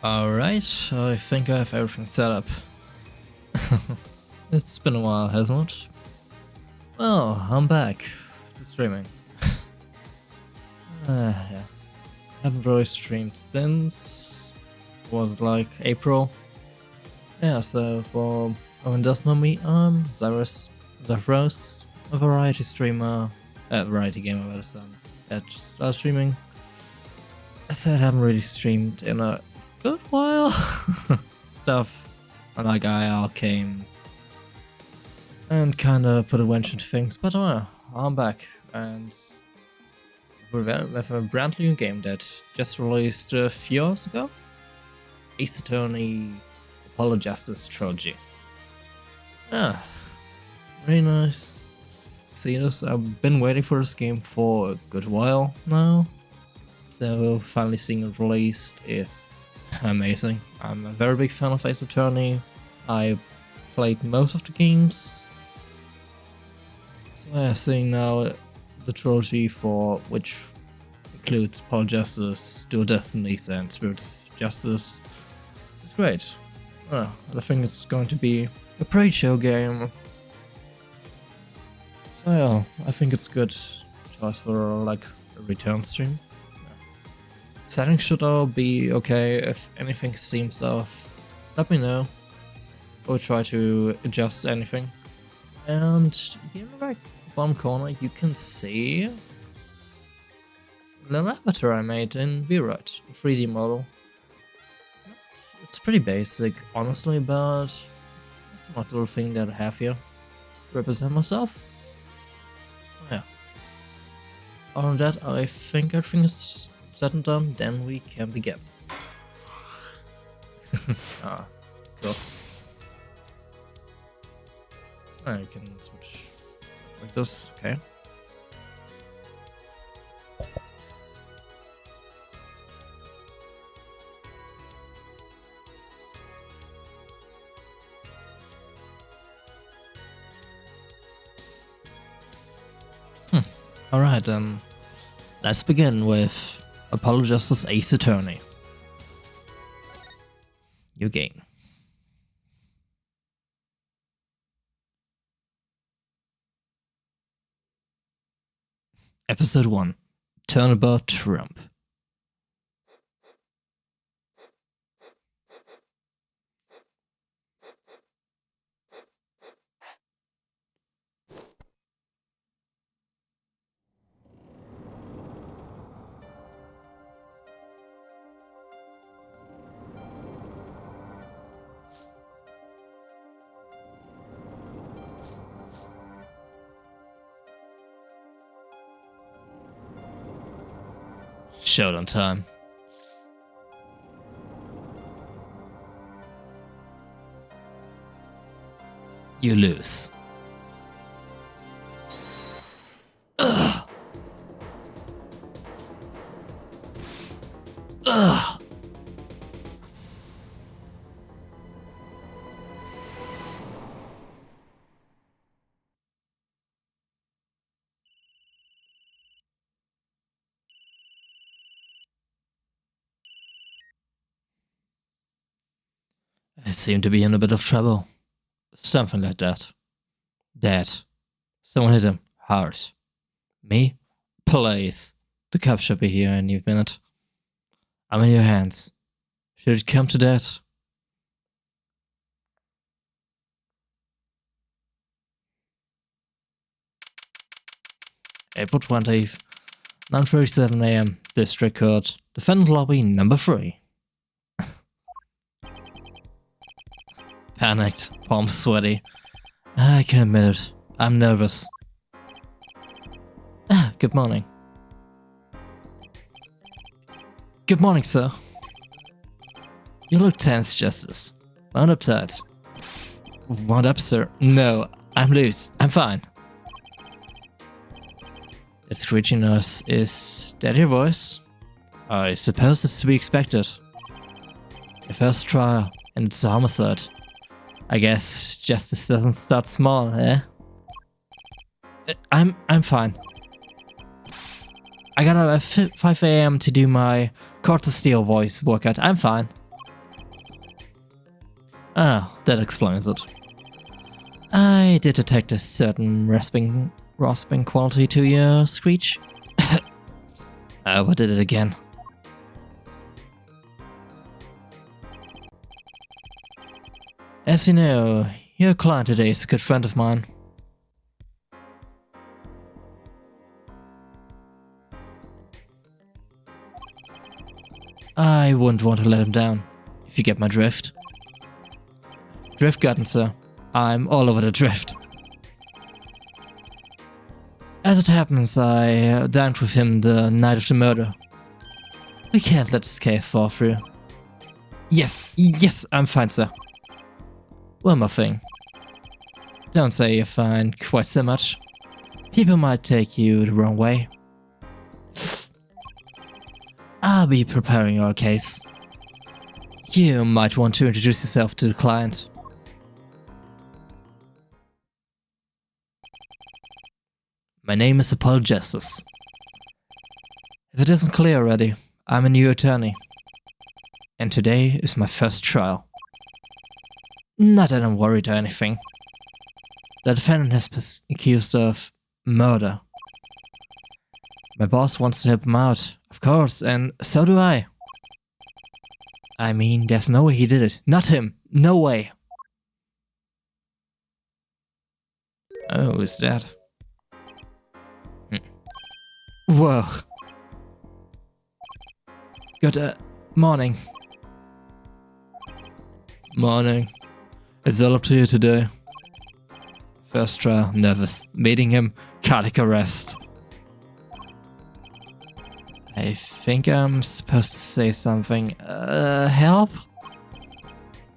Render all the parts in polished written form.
Alright, I think I have everything set up. It's been a while, hasn't it? Well, I'm back to streaming. Yeah. Haven't really streamed since was like April. Yeah, so for anyone who doesn't know me, I'm Zafros, a variety streamer, variety gamer, better said, at start streaming. I said I haven't really streamed in a good while. Stuff like IR came and kind of put a wrench into things, but I'm back and with a brand new game that just released a few hours ago. Ace Attorney Apologists Trilogy. Yeah, very nice to see this. I've been waiting for this game for a good while now, so finally seeing it released is amazing. I'm a very big fan of Ace Attorney. I played most of the games, so yeah, seeing now the trilogy, for which includes Paul Justice, Dual Destinies, and Spirit of Justice, is great. I think it's going to be a pre-show game, so yeah, I think it's good choice for like a return stream. Settings should all be okay. If anything seems off, let me know. We'll try to adjust anything. And here in the right bottom corner, you can see a little avatar I made in VRUT, a 3D model. It's pretty basic, honestly, but it's not a little thing that I have here to represent myself. So yeah. Other than that, I think everything is said and done, then we can begin. Cool. You can switch like this, okay. Alright, let's begin with Apologists Ace Attorney. New game. Episode 1. Turnabout Trump. Showdown time. You lose. Ugh. Ugh. I seem to be in a bit of trouble. Something like that. Dead. Someone hit him hard. Me? Please. The cops should be here any minute. I'm in your hands. Should it come to that? April 20th, 9:37 AM, District Court, Defendant Lobby number 3. Panicked, palms sweaty. I can admit it, I'm nervous. Good morning. Good morning, sir. You look tense, Justice. Wound up tight. Wound up, sir? No, I'm loose. I'm fine. A screechy noise. Is that your voice? I suppose it's to be expected. Your first trial, and it's a homicide. I guess justice doesn't start small, eh? I'm fine. I got up at 5 AM to do my Court of Steel voice workout. I'm fine. Ah, that explains it. I did detect a certain rasping quality to your screech. I overdid it again. As you know, your client today is a good friend of mine. I wouldn't want to let him down, if you get my drift. Drift gotten, sir. I'm all over the drift. As it happens, I dined with him the night of the murder. We can't let this case fall through. Yes, I'm fine, sir. One more thing. Don't say you're fine quite so much. People might take you the wrong way. I'll be preparing your case. You might want to introduce yourself to the client. My name is Apollo Justice. If it isn't clear already, I'm a new attorney. And today is my first trial. Not that I'm worried or anything. The defendant has been accused of murder. My boss wants to help him out, of course, and so do I. I mean, there's no way he did it. Not him. No way. Oh, is that? Whoa. Good morning. Morning. It's all up to you today. First trial, nervous. Meeting him, cardiac arrest. I think I'm supposed to say something. Help?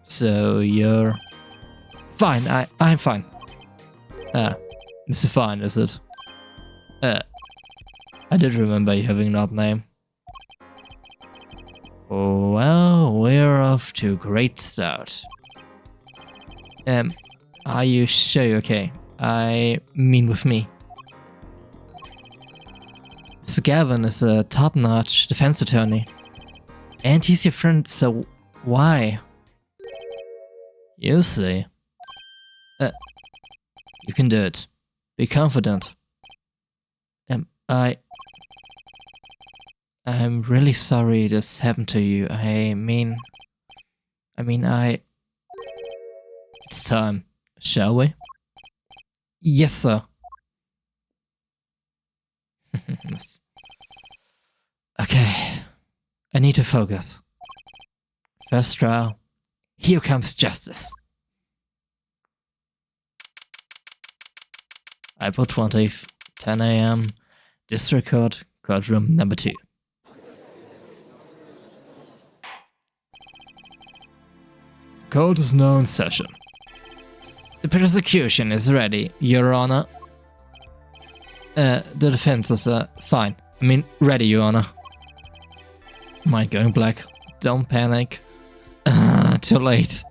So you're... Fine, I'm fine. Mr. Fine, is it? I did remember you having an odd name. Well, we're off to a great start. Are you sure you're okay? I mean with me. Mr. Gavin is a top-notch defense attorney. And he's your friend, so why? You see. You can do it. Be confident. I'm really sorry this happened to you. I mean, It's time, shall we? Yes, sir. Okay, I need to focus. First trial. Here comes justice. April 20th, 10 a.m. District Court, courtroom number 2. Court is now in session. The prosecution is ready, Your Honor. The defense is, fine. I mean, ready, Your Honor. Mind going black. Don't panic. Too late.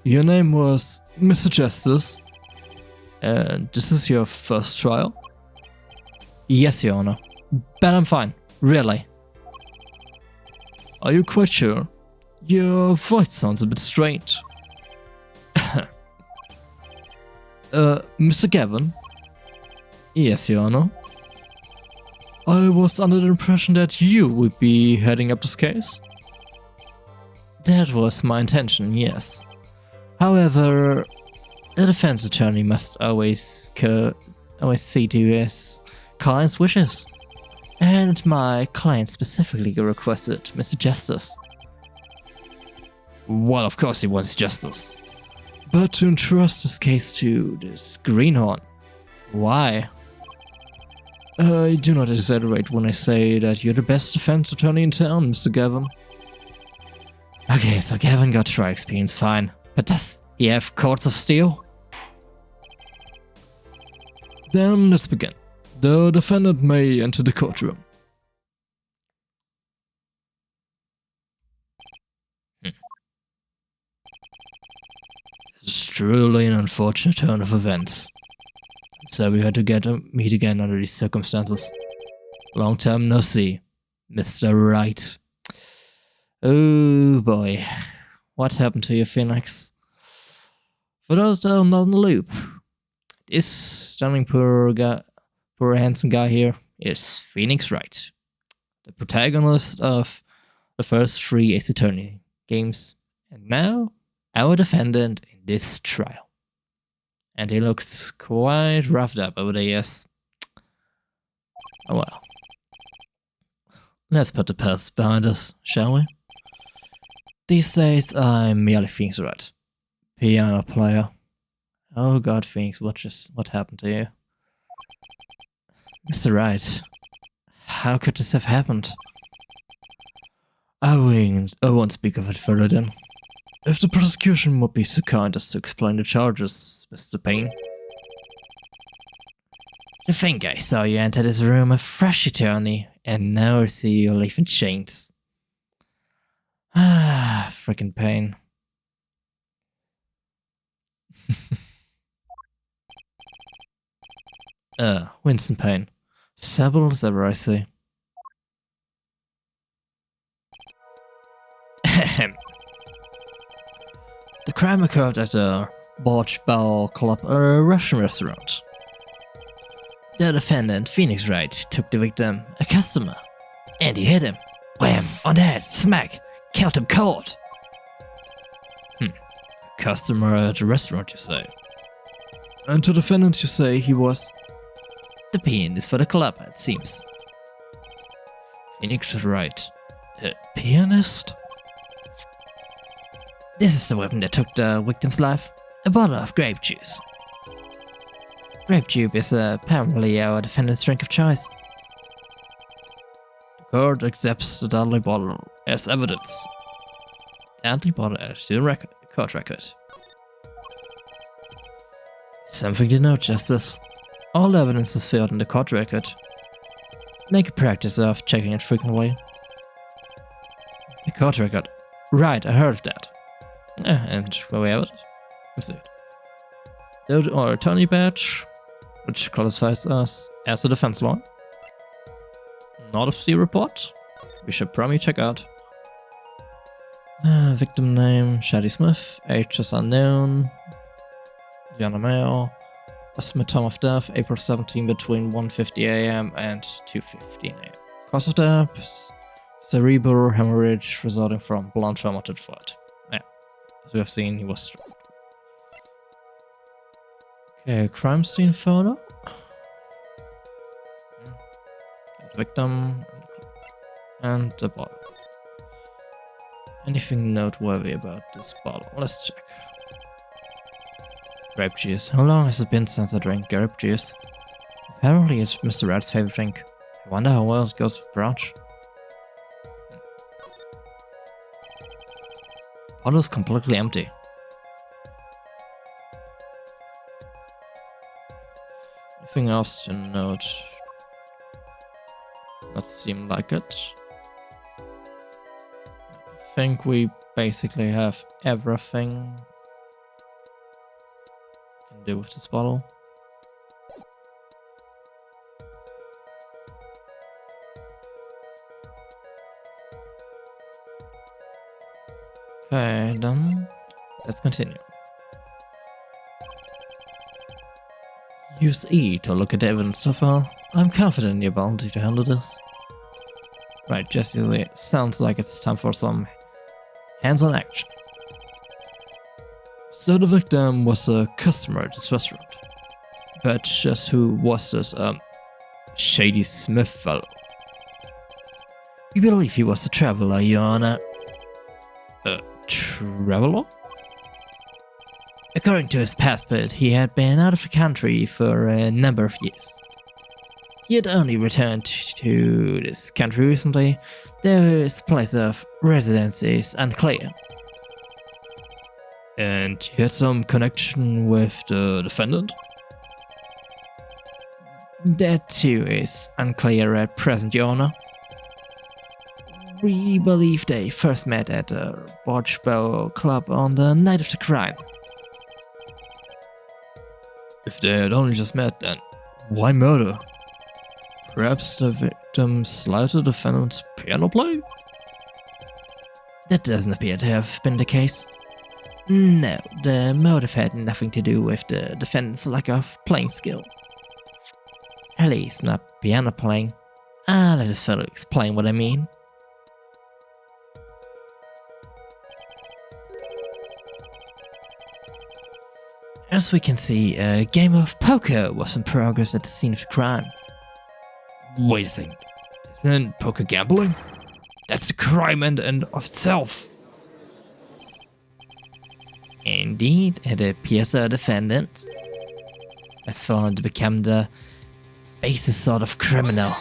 Your name was Mr. Justice. This is your first trial? Yes, Your Honor. But I'm fine. Really. Are you quite sure? Your voice sounds a bit strange. Mr. Gavin? Yes, Your Honor. I was under the impression that you would be heading up this case. That was my intention, yes. However, a defense attorney must always see to his client's wishes. And my client specifically requested Mr. Justice. Well, of course he wants justice. But to entrust this case to this greenhorn. Why? I do not exaggerate when I say that you're the best defense attorney in town, Mr. Gavin. Okay, so Gavin got trial experience, fine. But does he have courts of steel? Then let's begin. The defendant may enter the courtroom. It's truly an unfortunate turn of events. So we had to meet again under these circumstances. Long time no see, Mr. Wright. Oh boy. What happened to you, Phoenix? For those that are not in the loop, this stunning poor handsome guy here is Phoenix Wright, the protagonist of the first 3 Ace Attorney games, and now our defendant in this trial. And he looks quite roughed up over the years. Oh well. Let's put the past behind us, shall we? These days, I'm merely Phoenix Wright, piano player. Oh God, Phoenix, what happened to you? Mr. Wright, how could this have happened? I won't speak of it further then. If the prosecution would be so kind as to explain the charges, Mr. Payne. To think I saw you enter this room a fresh attorney, and now I see you leave in chains. Ah, frickin' Payne. Winston Payne. Sabble as ever, I see. The crime occurred at a Barge Ball Club, a Russian restaurant. The defendant, Phoenix Wright, took the victim, a customer, and he hit him. Wham! On the head, smack! Killed him cold! Customer at the restaurant, you say? And to the defendant, you say he was... The pianist for the club, it seems. Phoenix Wright. The pianist? This is the weapon that took the victim's life. A bottle of grape juice. Grape juice is apparently our defendant's drink of choice. The court accepts the deadly bottle as evidence. Deadly bottle as to the court record. Something to note, Justice. All evidence is filled in the court record. Make a practice of checking it frequently. The court record. Right, I heard of that. And where we have it? Let's see. Our attorney badge, which qualifies us as a defense lawyer. Not a C report. We should probably check out. Victim name, Shady Smith. Age is unknown. Gianna male. Estimate time of death, April 17 between 1:50 AM and 2:15 AM. Cause of death, cerebral hemorrhage resulting from blunt trauma to the foot. Yeah, as we have seen, he was struck. Okay, crime scene photo. The victim and the bottle. Anything noteworthy about this bottle? Let's check. Grape juice. How long has it been since I drank grape juice? Apparently it's Mr. Wright's favorite drink. I wonder how well it goes with brunch. The bottle is completely empty. Anything else to note? That seemed like it. I think we basically have everything we can do with this bottle. Okay, then let's continue. Use E to look at the evidence so far. I'm confident in your ability to handle this. Right, just usually it sounds like it's time for some hands-on action. So the victim was a customer at this restaurant. But just who was this Shady Smith fellow? We believe he was a traveler, Your Honor. A traveler? According to his passport, he had been out of the country for a number of years. He had only returned to this country recently, though his place of residence is unclear. And he had some connection with the defendant? That too is unclear at present, Your Honor. We believe they first met at a Barge Ball Club on the night of the crime. If they had only just met, then why murder? Perhaps the victim slighted the defendant's piano play? That doesn't appear to have been the case. No, the motive had nothing to do with the defendant's lack of playing skill. At least not piano playing. Let us further explain what I mean. As we can see, a game of poker was in progress at the scene of the crime. Wait a second. Isn't poker gambling? That's a crime in and of itself. Indeed, it appears the defendant has found to become the basest sort of criminal.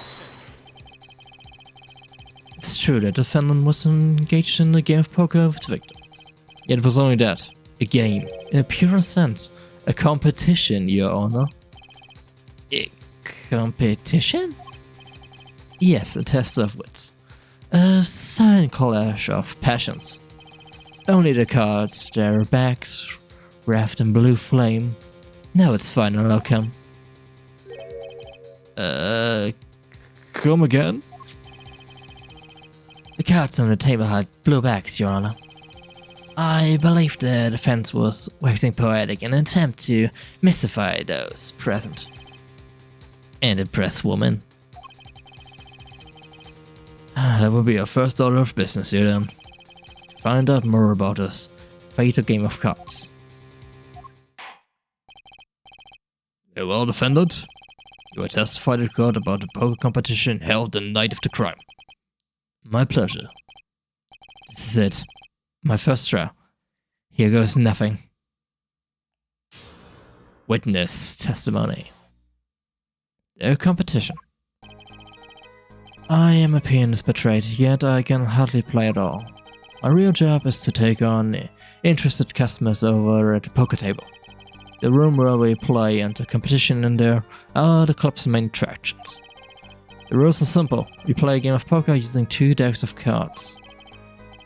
It's true that the defendant was engaged in a game of poker with the victim. Yet it was only that, a game, in a pure sense, a competition, Your Honor. A competition? Yes, a test of wits. A silent collage of passions. Only the cards, their backs, wrapped in blue flame. Now its final outcome. Come again? The cards on the table had blue backs, Your Honor. I believe the defense was waxing poetic in an attempt to mystify those present. And impress women. That will be our first order of business here then. Find out more about this fatal game of cards. Very well, defendant. You have testified in court about the poker competition held the night of the crime. My pleasure. This is it. My first trial. Here goes nothing. Witness testimony. The competition. I am a pianist by trade, yet I can hardly play at all. My real job is to take on interested customers over at the poker table. The room where we play and the competition in there are the club's main attractions. The rules are simple. We play a game of poker using 2 decks of cards.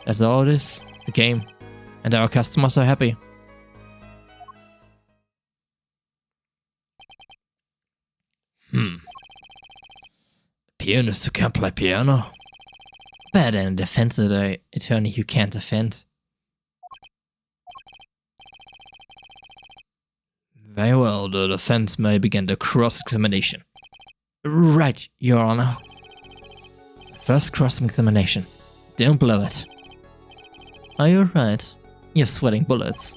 That's all it is, a game, and our customers are happy. Pianist who can't play piano? Better than a defense attorney who can't defend. Very well, the defense may begin the cross-examination. Right, Your Honor. First cross-examination. Don't blow it. Are you alright? You're sweating bullets.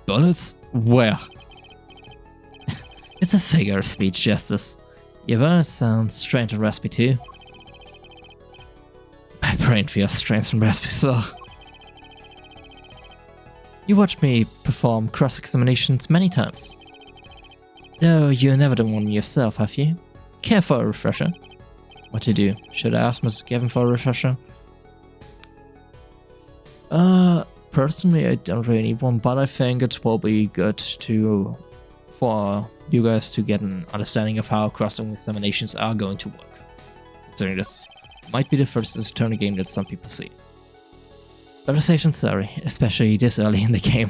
Bullets? Where? It's a figure of speech, Justice. Your voice sounds strange and raspy too. My brain feels strange and raspy, so. You watched me perform cross-examinations many times. Though you're never done one yourself, have you? Care for a refresher? What to do? Should I ask Mr. Gavin for a refresher? Personally, I don't really need one, but I think it will be good for you guys to get an understanding of how cross-examinations are going to work. Considering this might be the first attorney game that some people see. Better safe than sorry, especially this early in the game.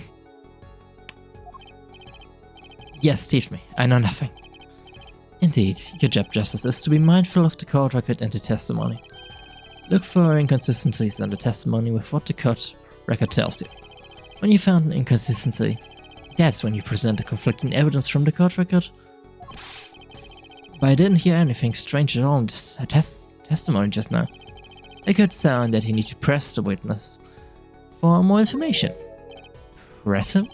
Yes, teach me. I know nothing. Indeed, your job, Justice, is to be mindful of the court record and the testimony. Look for inconsistencies in the testimony with what the court record tells you. When you found an inconsistency, that's when you present the conflicting evidence from the court record. But I didn't hear anything strange at all in this testimony just now. It could sound that you need to press the witness for more information. Press him?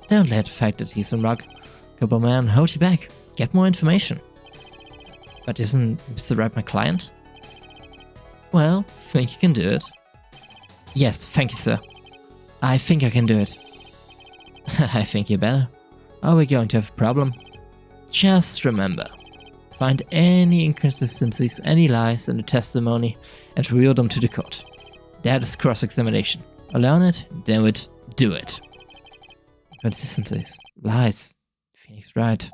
Don't let the fact that he's a remarkable man hold you back. Get more information. But isn't Mr. Wright my client? Well, think you can do it? Yes, thank you, sir. I think I can do it. I think you better. Are we going to have a problem? Just remember, find any inconsistencies, any lies in the testimony, and reveal them to the court. That is cross-examination. Learn it, then do it. Inconsistencies, lies. Phoenix Wright.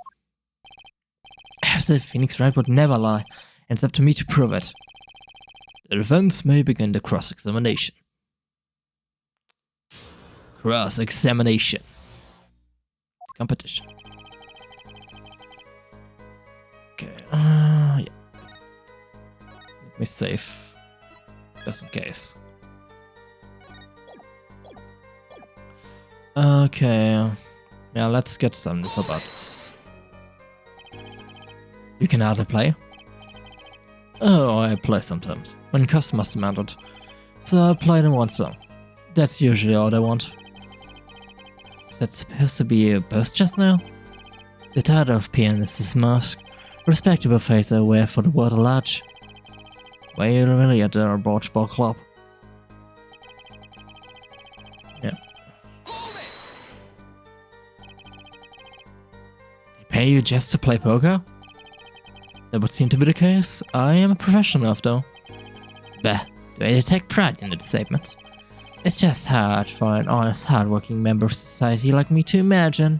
I said Phoenix Wright would never lie, and it's up to me to prove it. The defense may begin the cross-examination. Cross-examination. Competition. Okay, yeah. Let me save, just in case. Okay. Yeah, let's get some info about this. You can hardly play? Oh, I play sometimes, when customers demand it. So I play them once song. That's usually all I want. Is that supposed to be a boss just now? The title of pianist is Mask, respectable face I wear for the world at large. Why are you really at the Borch Ball Club? Yeah. They pay you just to play poker? That would seem to be the case. I am a professional after all. Bah, do I take pride in that statement? It's just hard for an honest, hardworking member of society like me to imagine.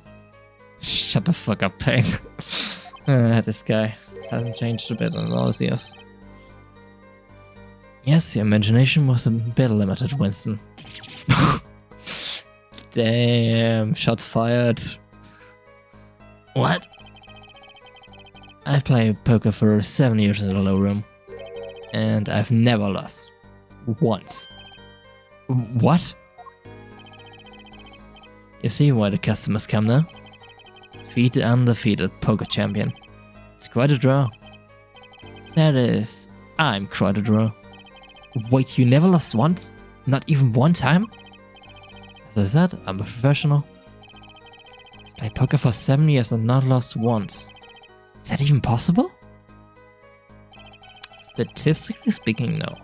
Shut the fuck up, Payne. This guy hasn't changed a bit in all those years. Yes, your imagination was a bit limited, Winston. Damn, shots fired. What? I played poker for 7 years in the low room, and I've never lost. Once. What? You see why the customers come now? Feed the undefeated poker champion. It's quite a draw. That is, I'm quite a draw. Wait, you never lost once? Not even one time? As I said, I'm a professional. I played poker for 7 years and not lost once. Is that even possible? Statistically speaking, no.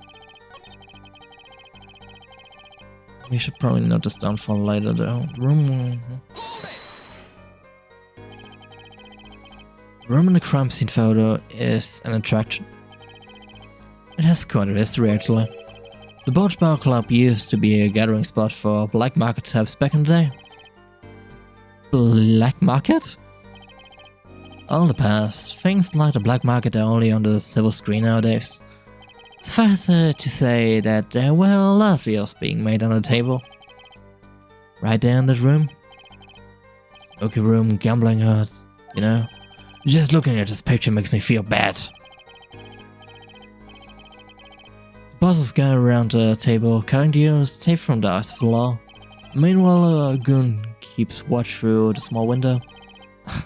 We should probably note this downfall later though. Room in the crime scene photo is an attraction. It has quite a history actually. The Borch Bar Club used to be a gathering spot for black market types back in the day. Black market? All in the past, things like the black market are only on the silver screen nowadays. Suffice it to say that there were a lot of deals being made on the table. Right there in that room. Smoky room, gambling hurts, you know. Just looking at this picture makes me feel bad. The bosses gather around the table, cutting deals, tape from the eyes of the law. Meanwhile, a goon keeps watch through the small window.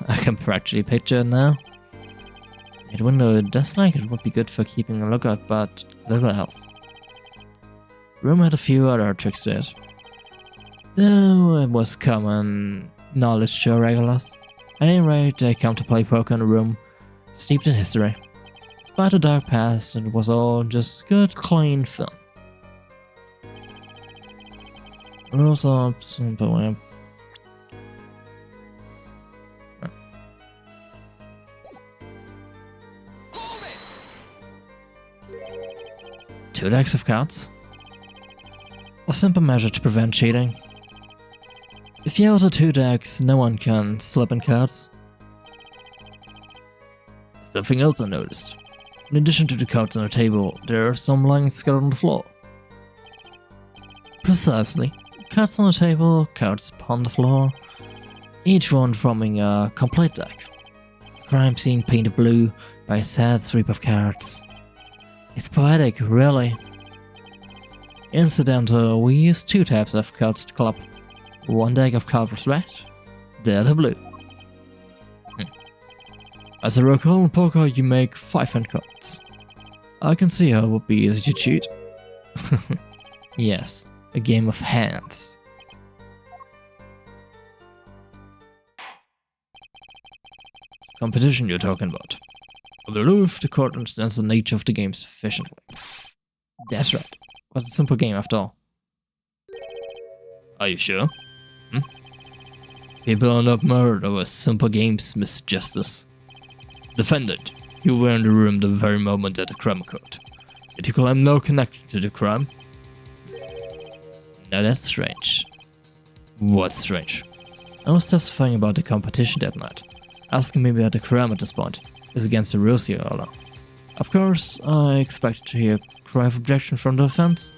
I can practically picture it now. The window does like it would be good for keeping a lookout, but little else. The room had a few other tricks to it. Though it was common knowledge to regulars. At any rate, they come to play poker in a room steeped in history. Despite the dark past, it was all just good, clean fun. Rules are simple. Two decks of cards. A simple measure to prevent cheating. If you alter two decks, no one can slip in cards. Something else I noticed. In addition to the cards on the table, there are some lying scattered on the floor. Precisely. Cards on the table, cards upon the floor, each one forming a complete deck. The crime scene painted blue by a sad sweep of cards. It's poetic, really. Incidental, we used two types of cards to club. One deck of cards was red, the other blue. As I recall in poker, you make 5 hand cards. I can see how it would be easy to cheat. Yes, a game of hands. Competition you're talking about. I believe the court understands the nature of the game sufficiently. That's right. Was a simple game after all. Are you sure? People are not murdered over simple games, Mr. Justice. Defendant, you were in the room the very moment that the crime occurred. Yet you claim no connection to the crime? Now that's strange. What's strange? I was testifying about the competition that night. Asking me about the crime at this point is against the rules here, Ola. Of course, I expected to hear a cry of objection from the defense.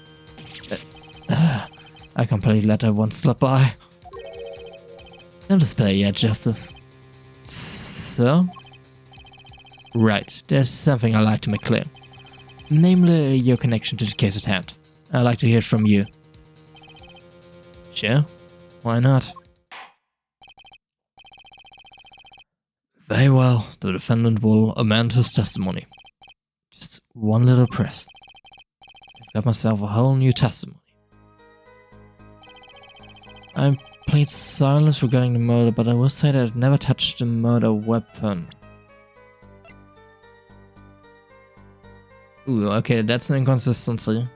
I completely let that one slip by. Don't despair yet, Justice. So? Right, there's something I'd like to make clear. Namely, your connection to the case at hand. I'd like to hear it from you. Sure? Why not? Very well, the defendant will amend his testimony. Just one little press. I've got myself a whole new testimony. I played silence regarding the murder, but I will say that I never touched the murder weapon. Ooh, okay, that's an inconsistency.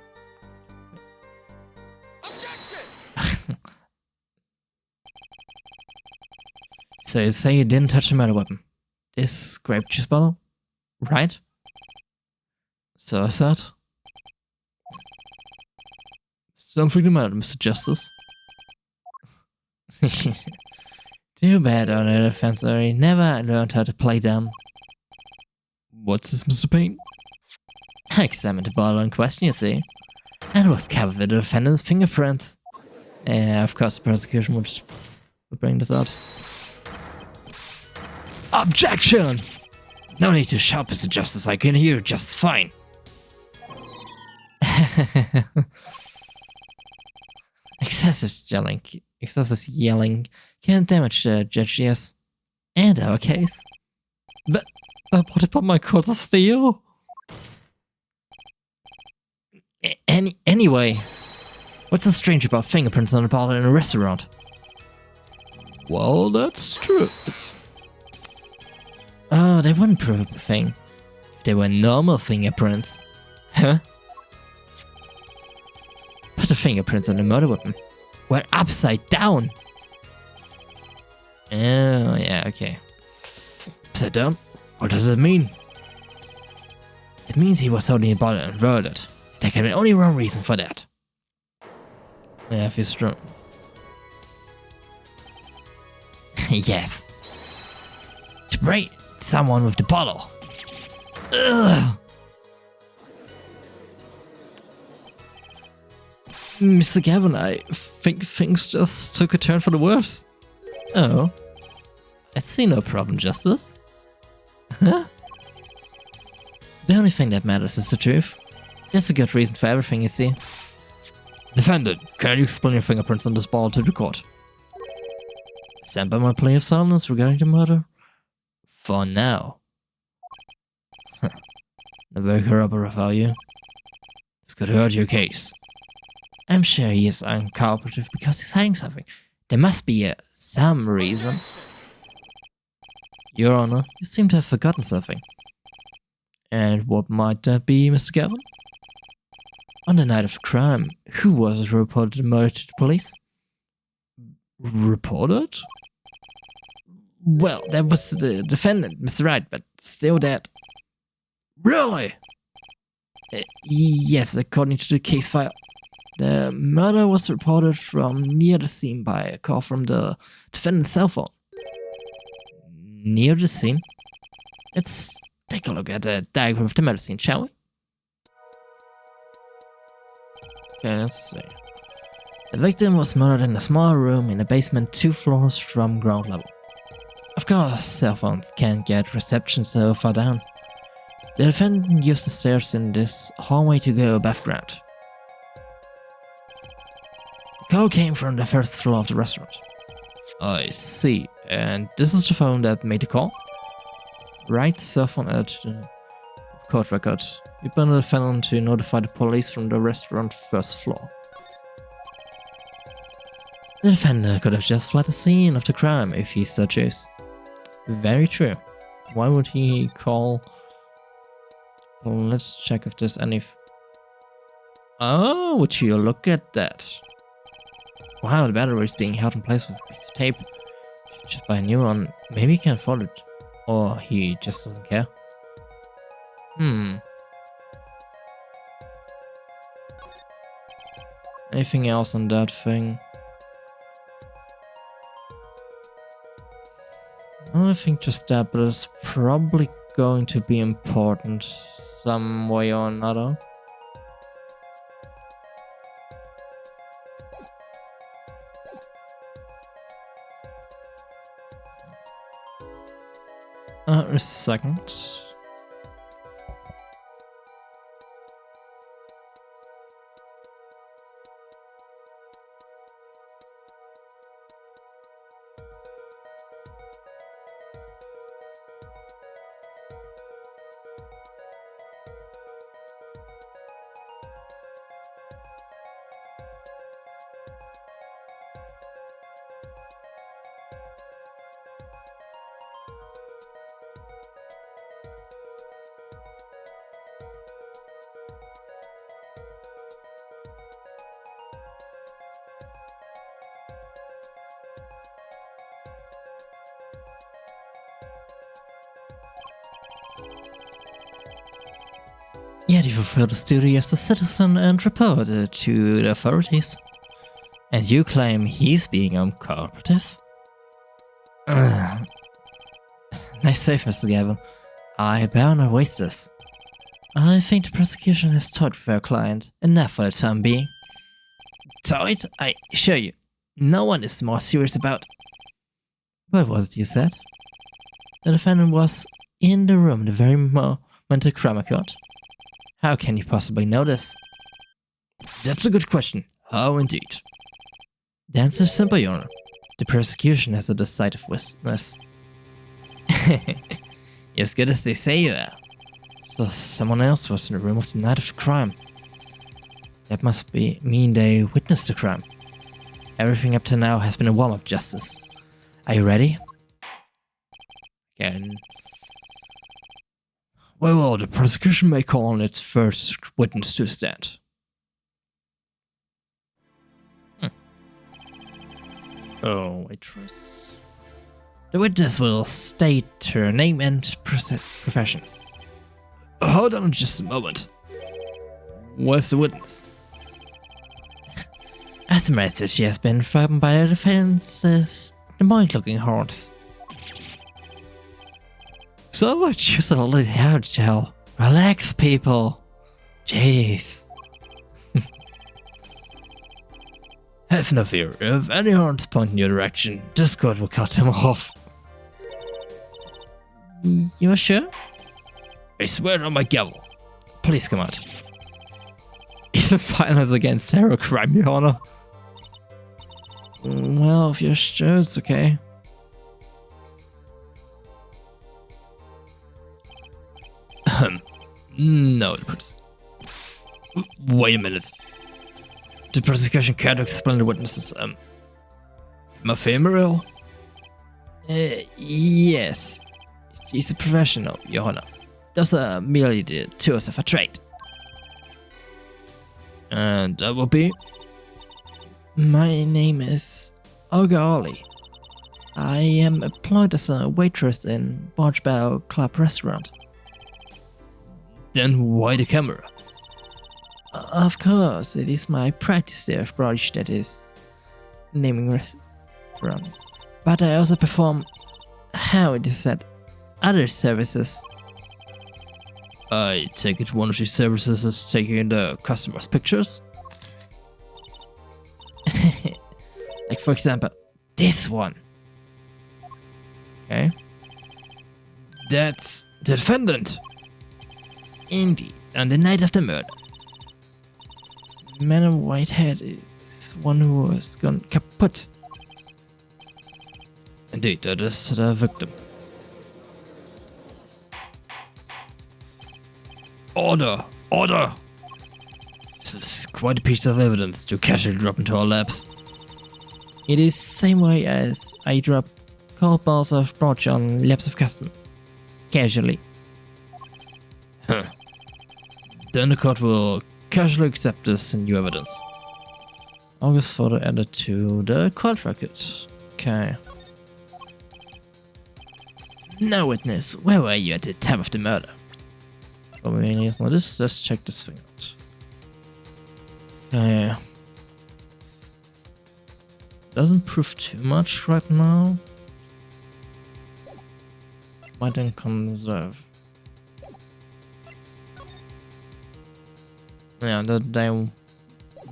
So you say you didn't touch the murder weapon. This grape juice bottle? Right? So I said. Something the matter, Mr. Justice. Too bad on the defense area never learned how to play dumb. What's this, Mr. Payne? I examined the bottle in question, you see, and it was covered with the defendant's fingerprints. Yeah, of course the prosecution would bring this out. Objection! No need to shout, Mr. Justice, I can hear just fine. Excessive yelling can damage the judge, yes. And our case. But what about my court of steel? Anyway, what's so strange about fingerprints on a bottle in a restaurant? Well, that's true. Oh, they wouldn't prove a thing if they were normal fingerprints. Huh? But the fingerprints on the murder weapon were upside down. Oh, yeah, okay. Upside down? What does it mean? It means he was holding the bottle and rolled it. There can be only one reason for that. Yeah, if he's strong. Yes. To break someone with the bottle. Ugh. Mr. Gavin, I think things just took a turn for the worse. Oh. I see no problem, Justice. Huh? The only thing that matters is the truth. There's a good reason for everything, you see. Defendant, can you explain your fingerprints on this bottle to the court? Stand by my plea of silence regarding the murder? For now. Not very corroborative, are you? This could hurt your case. I'm sure he is uncooperative because he's hiding something. There must be some reason. Your Honor, you seem to have forgotten something. And what might that be, Mr. Gavin? On the night of the crime, who was it who reported the murder to the police? Reported? Well, that was the defendant, Mr. Wright, but still dead. Really? Yes, according to the case file. The murder was reported from near the scene by a call from the defendant's cell phone. Near the scene? Let's take a look at the diagram of the murder scene, shall we? Okay, let's see. The victim was murdered in a small room in the basement 2 floors from ground level. Of course, cell phones can't get reception so far down. The defendant used the stairs in this hallway to go above ground. The call came from the first floor of the restaurant. I see. And this is the phone that made the call? Right, cell phone added to the court records. You burn the defendant to notify the police from the restaurant first floor. The defendant could have just fled the scene of the crime if he so chose. Very true. Why would he call? Well, let's check if there's any. Oh, would you look at that? Wow, the battery is being held in place with a piece of tape. Just buy a new one. Maybe he can't afford it. Or he just doesn't care. Anything else on that thing? I think just that, but it's probably going to be important some way or another. A second. Yet you fulfilled his duty as a citizen and reported to the authorities. And you claim he's being uncooperative? Nice save, Mr. Gavin. I bear not waste this. I think the prosecution has toyed with our client enough for the time being. Toyed? I assure you, no one is more serious about... What was it you said? The defendant was in the room the very moment the crime occurred. How can you possibly know this? That's a good question. How indeed? The answer is simple, Your Honor. The prosecution has a decisive witness. You're as good as they say you are. So someone else was in the room of the night of the crime. That must mean they witnessed the crime. Everything up to now has been a warm-up, Justice. Are you ready? Again. Well, the prosecution may call on its first witness to stand. Oh, waitress. The witness will state her name and profession. Hold on just a moment. Where's the witness? As a matter, she has been threatened by the defense's demonic-looking hordes. So much you said a little hard, Joe. Relax, people. Jeez. Have no fear. If any horns point in your direction, Discord will cut them off. You're sure? I swear on my gavel. Please come out. Is this violence against hero crime, Your Honor? Well, if you're sure, it's okay. No, wait a minute. The prosecution can't explain the witnesses. Mafia Morel? Yes. She's a professional, Your Honor. Those are merely the tools of her trade. And that will be? My name is Olga Ollie. I am employed as a waitress in Barge Bow Club restaurant. Then why the camera? Of course, it is my practice there of Barge that is naming restaurant. But I also perform how it is said, other services. I take it one of these services is taking the customer's pictures? Like for example, this one. Okay. That's the defendant. Indeed, on the night of the murder. Man in white head is one who was gone kaput. Indeed, that is the victim. Order! Order! This is quite a piece of evidence to casually drop into our laps. It is same way as I drop cold balls of brooch on laps of custom. Casually. Huh. Then the court will casually accept this new evidence. August photo added to the court record. Okay. Now witness, where were you at the time of the murder? Let's check this thing out. Okay. Doesn't prove too much right now. Might then conserve. Yeah, that they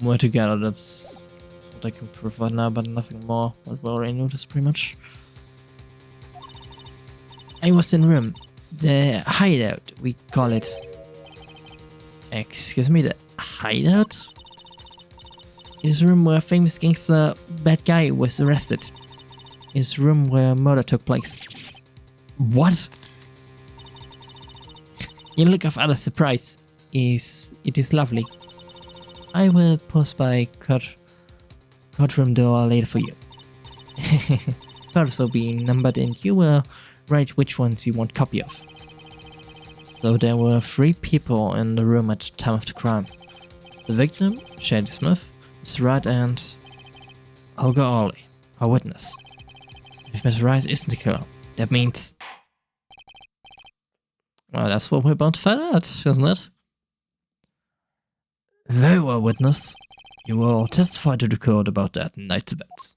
were together, that's what I can prove right now, but nothing more. What we already noticed pretty much. I was in room. The hideout, we call it. Excuse me, the hideout? Is room where famous gangster bad guy was arrested. Is room where murder took place. What? In look of other surprise. It is lovely. I will post by courtroom door later for you. Photos will be numbered and you will write which ones you want copy of. So there were 3 people in the room at the time of the crime. The victim, Shady Smith, Mr. Wright and Olga Ollie, our witness. If Mr. Wright isn't the killer, that means... Well, that's what we're about to find out, isn't it? Very well, witness. You will testify to the court about that night's events.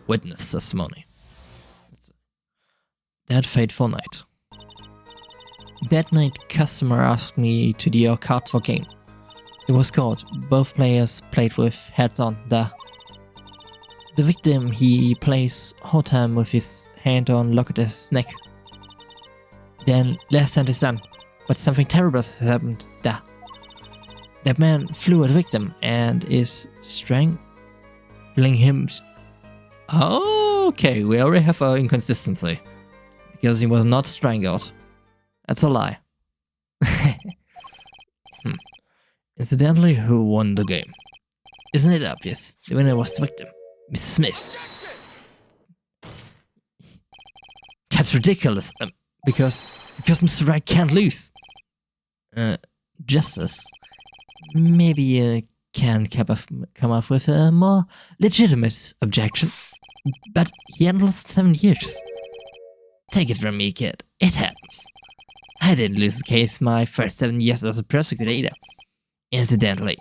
Witness testimony. That fateful night. That night, customer asked me to deal cards for game. It was called. Both players played with heads on. The victim, he plays whole time with his hand on Locket's neck. Then last hand is done, but something terrible has happened. That man flew at the victim and is strangling him. Okay, we already have an inconsistency. Because he was not strangled. That's a lie. Incidentally, who won the game? Isn't it obvious? The winner was the victim, Mr. Smith. That's ridiculous. Because Mr. Wright can't lose. Justice. Maybe you can come up with a more legitimate objection. But he had lost 7 years. Take it from me, kid. It happens. I didn't lose the case my first 7 years as a prosecutor either. Incidentally,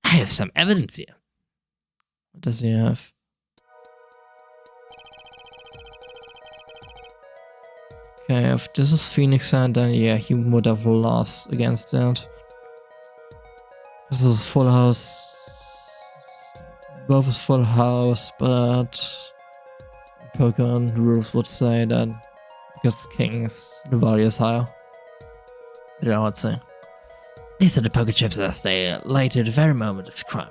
I have some evidence here. What does he have? Okay, if this is Phoenix Hand, then yeah, he would have lost against that. This is Full House. Both is Full House, but Pokemon rules would say that because King's the value is higher. Yeah, I would say. These are the poker chips as they lay to the very moment of the crime.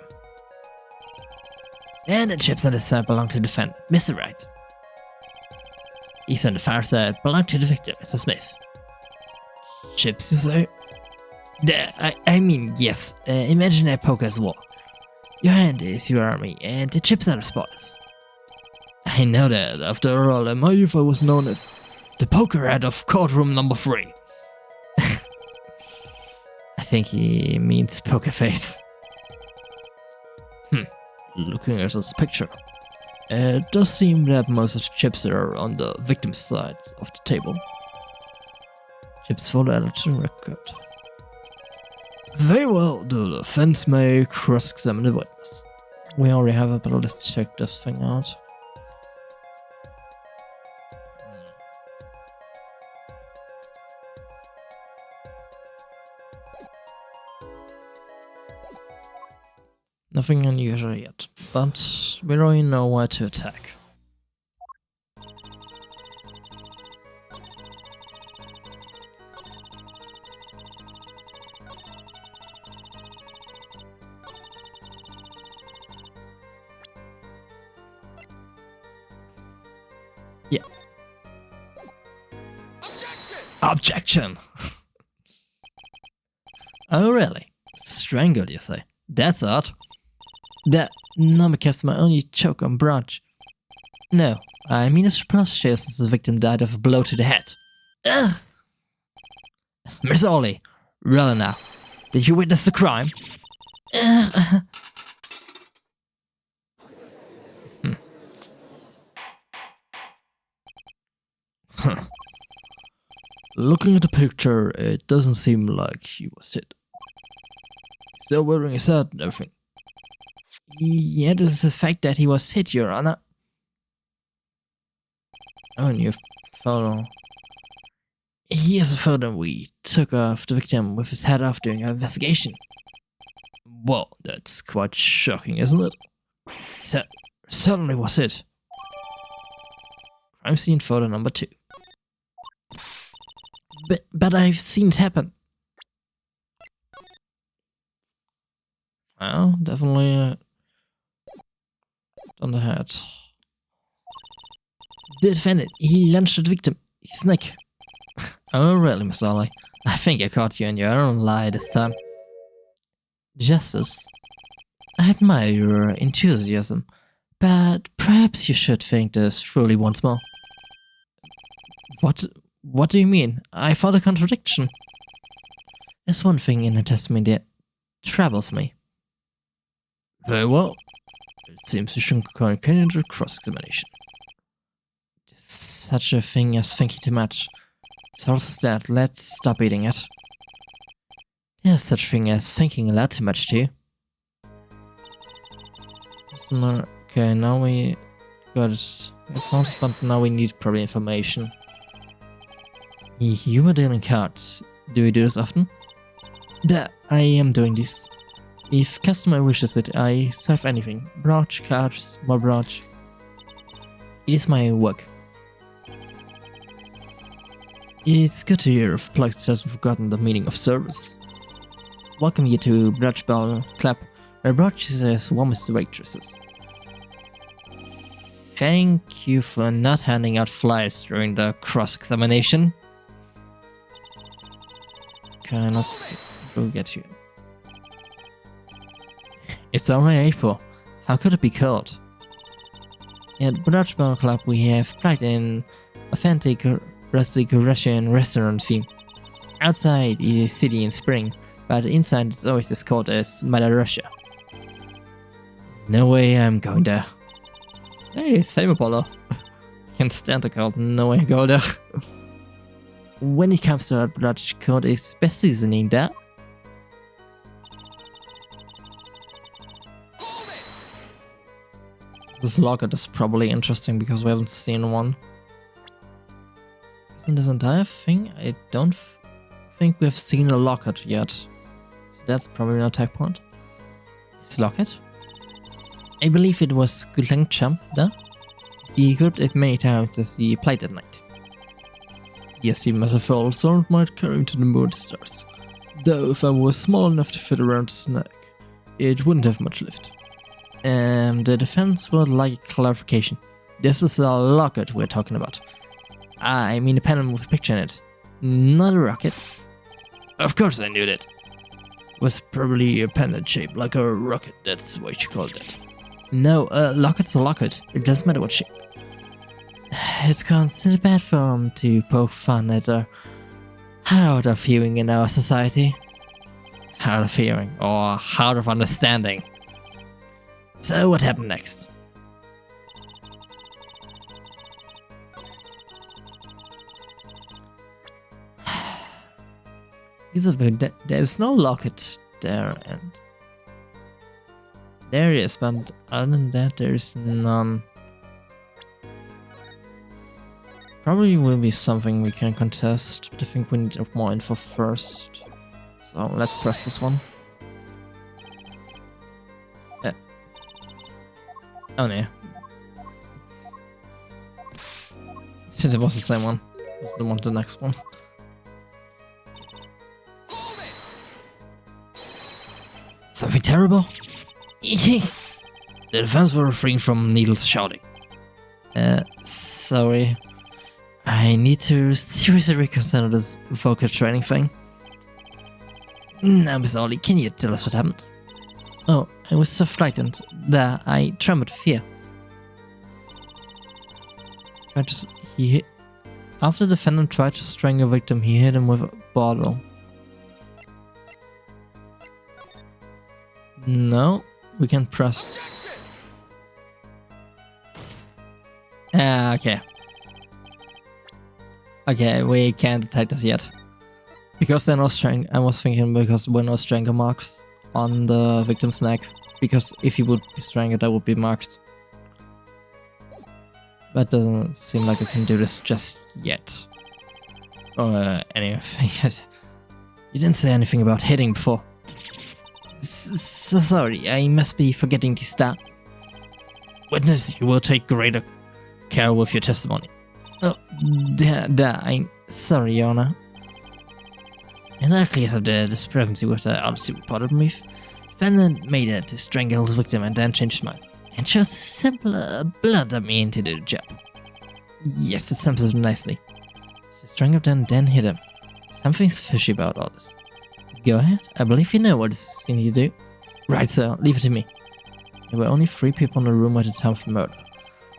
And the chips on this side belong to the defendant, Mr. Wright. These on the far side belong to the victim, Mr. Smith. Chips, you say? I mean, yes. Imagine a poker as war. Your hand is your army, and the chips are the spoils. I know that. After all, in my youth I was known as the poker head of courtroom number 3. I think he means poker face. Looking at this picture, it does seem that most of the chips are on the victim's side of the table. Chips for the election record. Very well, the defense may cross-examine the witness. We already have it, but let's check this thing out. Nothing unusual yet, but we already know where to attack. Yeah. Objection! Oh really? Strangled, you say? That's odd. That number customer only choke on branch. No, I mean it's prostitute since the victim died of a blow to the head. Ugh! Miss Ollie, really now, did you witness the crime? Looking at the picture, it doesn't seem like he was hit. Still wearing his hat and everything. Yeah, this is the fact that he was hit, Your Honor. Oh, and your photo. Here's a photo we took of the victim with his head off during our investigation. Well, that's quite shocking, isn't it? Certainly was it. Crime scene photo number 2. But I've seen it happen. Well, definitely on the head. The defendant, he lunged at the victim, his neck. Oh really, Miss Ollie? I think I caught you in your own lie this time. Justice, I admire your enthusiasm, but perhaps you should think this truly once more. What do you mean? I found a contradiction. There's one thing in the testimony that troubles me. Very well. It seems you should continue the cross-examination. such a thing as thinking too much. So what's that? Let's stop eating it. There's such a thing as thinking a lot too much too. Okay, now we got it. But now we need probably information. You are dealing cards. Do you do this often? Yeah, I am doing this. If customer wishes it, I serve anything. Brooch, cards, more brooch. It is my work. It's good to hear if Plex hasn't forgotten the meaning of service. Welcome you to Brooch Ball Club, where Brooch is as warm as the waitresses. Thank you for not handing out flyers during the cross-examination. Okay, let's go get you. It's only April. How could it be cold? At Brooch Ball Club we have pride in authentic rustic Russian restaurant theme. Outside it is city in spring, but inside it's always as cold as Mother Russia. No way I'm going there. Hey, same Apollo. Can't stand the cold, no way I go there. When it comes to Brooch, cold is best seasoning there. This locket is probably interesting because we haven't seen one. Isn't this entire thing? I don't think we've seen a locket yet. So that's probably an attack point. Is locket? I believe it was Gudlang Champ there. He equipped it many times as he played at night. Yes, he must have also might carry him to the moon stars. Though if I was small enough to fit around his neck, it wouldn't have much lift. The defense would like clarification. This is a locket we're talking about. I mean a pendant with a picture in it, not a rocket. Of course I knew that. It was probably a pendant shaped like a rocket, that's what you called it. No, a locket's a locket, it doesn't matter what shape. It's considered bad form to poke fun at a hard of hearing in our society. Hard of hearing, or hard of understanding. So what happened next? There's no locket there, and there is, but other than that, there's none. Probably will be something we can contest, but I think we need more info first. So let's press this one. Oh no. It was the same one. It was the next one. Something terrible? The defense were refraining from Needle's shouting. Sorry. I need to seriously reconsider this vocal training thing. Now, Miss Ollie, can you tell us what happened? Oh, I was so frightened that I trembled with fear. After the defendant tried to strangle a victim, he hit him with a bottle. No, we can press. Okay. Okay, we can't detect this yet. Because there are no strangle. I was thinking because there were no strangle marks on the victim's neck. Because if he would be strangled, that would be marked. But doesn't seem like we can do this just yet. Or anything yet. You didn't say anything about hitting before. So sorry, I must be forgetting to start. Witness, you will take greater care with your testimony. Oh, I'm sorry, Your Honor. In the case of the discrepancy with the autopsy report of me, defendant made it to strangle his victim and then changed his mind, and chose simpler blood than me to do the job. Yes, it sums it nicely. So strangled him, then hit him. Something's fishy about all this. Go ahead, I believe you know what you need to do. Right, sir, leave it to me. There were only 3 people in the room at the time of the murder.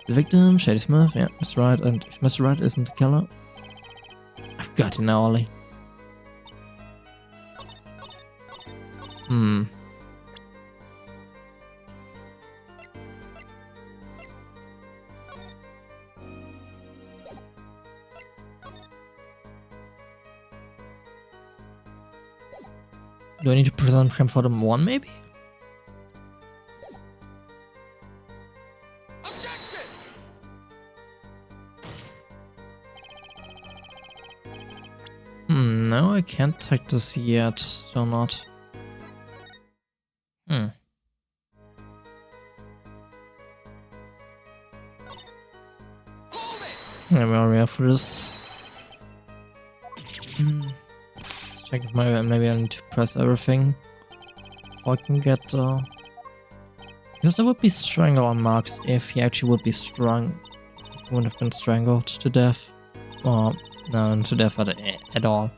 The victim, Shady Smith, yeah, Mr. Wright, and if Mr. Wright isn't the killer... I've got you now, Ollie. Do I need to present him for the one, maybe? No, I can't take this yet, or not. Maybe I'll react for this. Let's check if maybe I need to press everything. If I can get because there would be strangle on Marks if he actually would be strong. He wouldn't have been strangled to death. Or no, to death at all.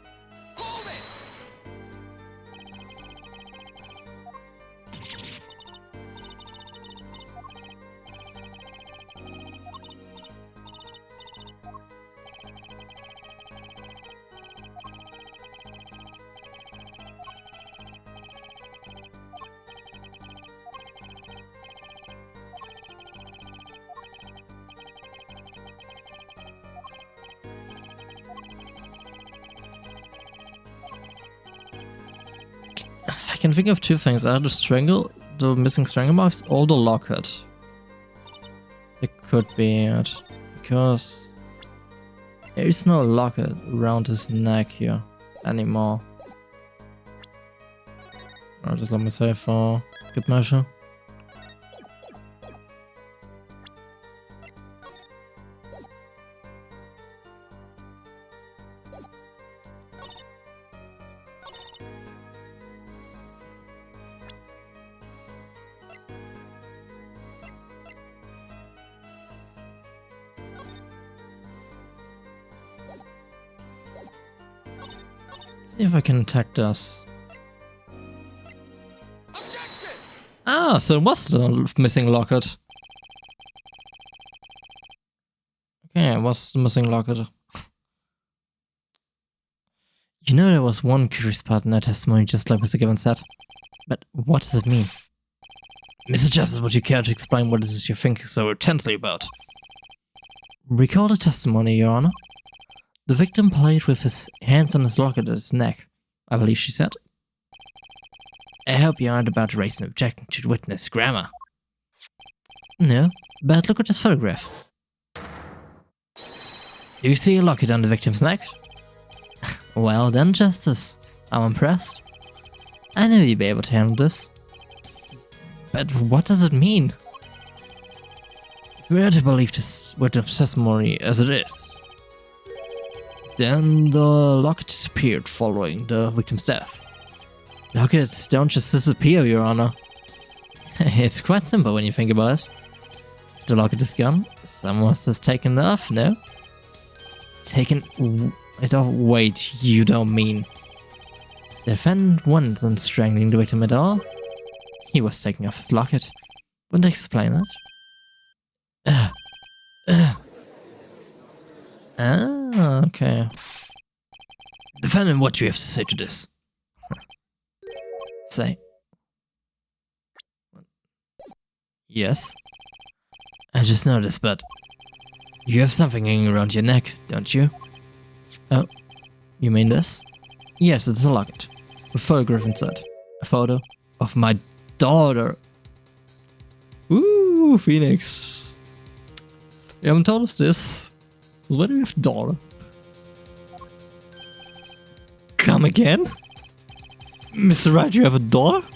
I can think of two things: either the missing strangle marks, or the locket. It could be it, because there is no locket around his neck here anymore. I'll just let me say for good measure. See if I can attack this. Ah, so it was the missing locket. Okay, it was the missing locket. You know, there was one curious part in that testimony, just like Mr. Gibbons said. But what does it mean? Mr. Justice, would you care to explain what it is you're thinking so intensely about? Recall the testimony, Your Honor. The victim played with his hands on his locket at his neck, I believe she said. I hope you aren't about to raise an objection to the witness' grammar. No, but look at this photograph. Do you see a locket on the victim's neck? Well done, Justice. I'm impressed. I knew you'd be able to handle this. But what does it mean? If we are to believe this witness' testimony as it is, then the locket disappeared following the victim's death. Lockets don't just disappear, Your Honor. It's quite simple when you think about it. If the locket is gone, someone has taken it off, no? Taken it off? Wait, you don't mean... The defendant wasn't strangling the victim at all. He was taking off his locket. Wouldn't I explain it? Ah, okay. Defendant, what do you have to say to this? Say. Yes? I just noticed, but you have something hanging around your neck, don't you? Oh, you mean this? Yes, it's a locket. A photograph inside. A photo of my daughter. Ooh, Phoenix. You haven't told us this. So where do you have a daughter? Come again? Mr. Wright, you have a daughter?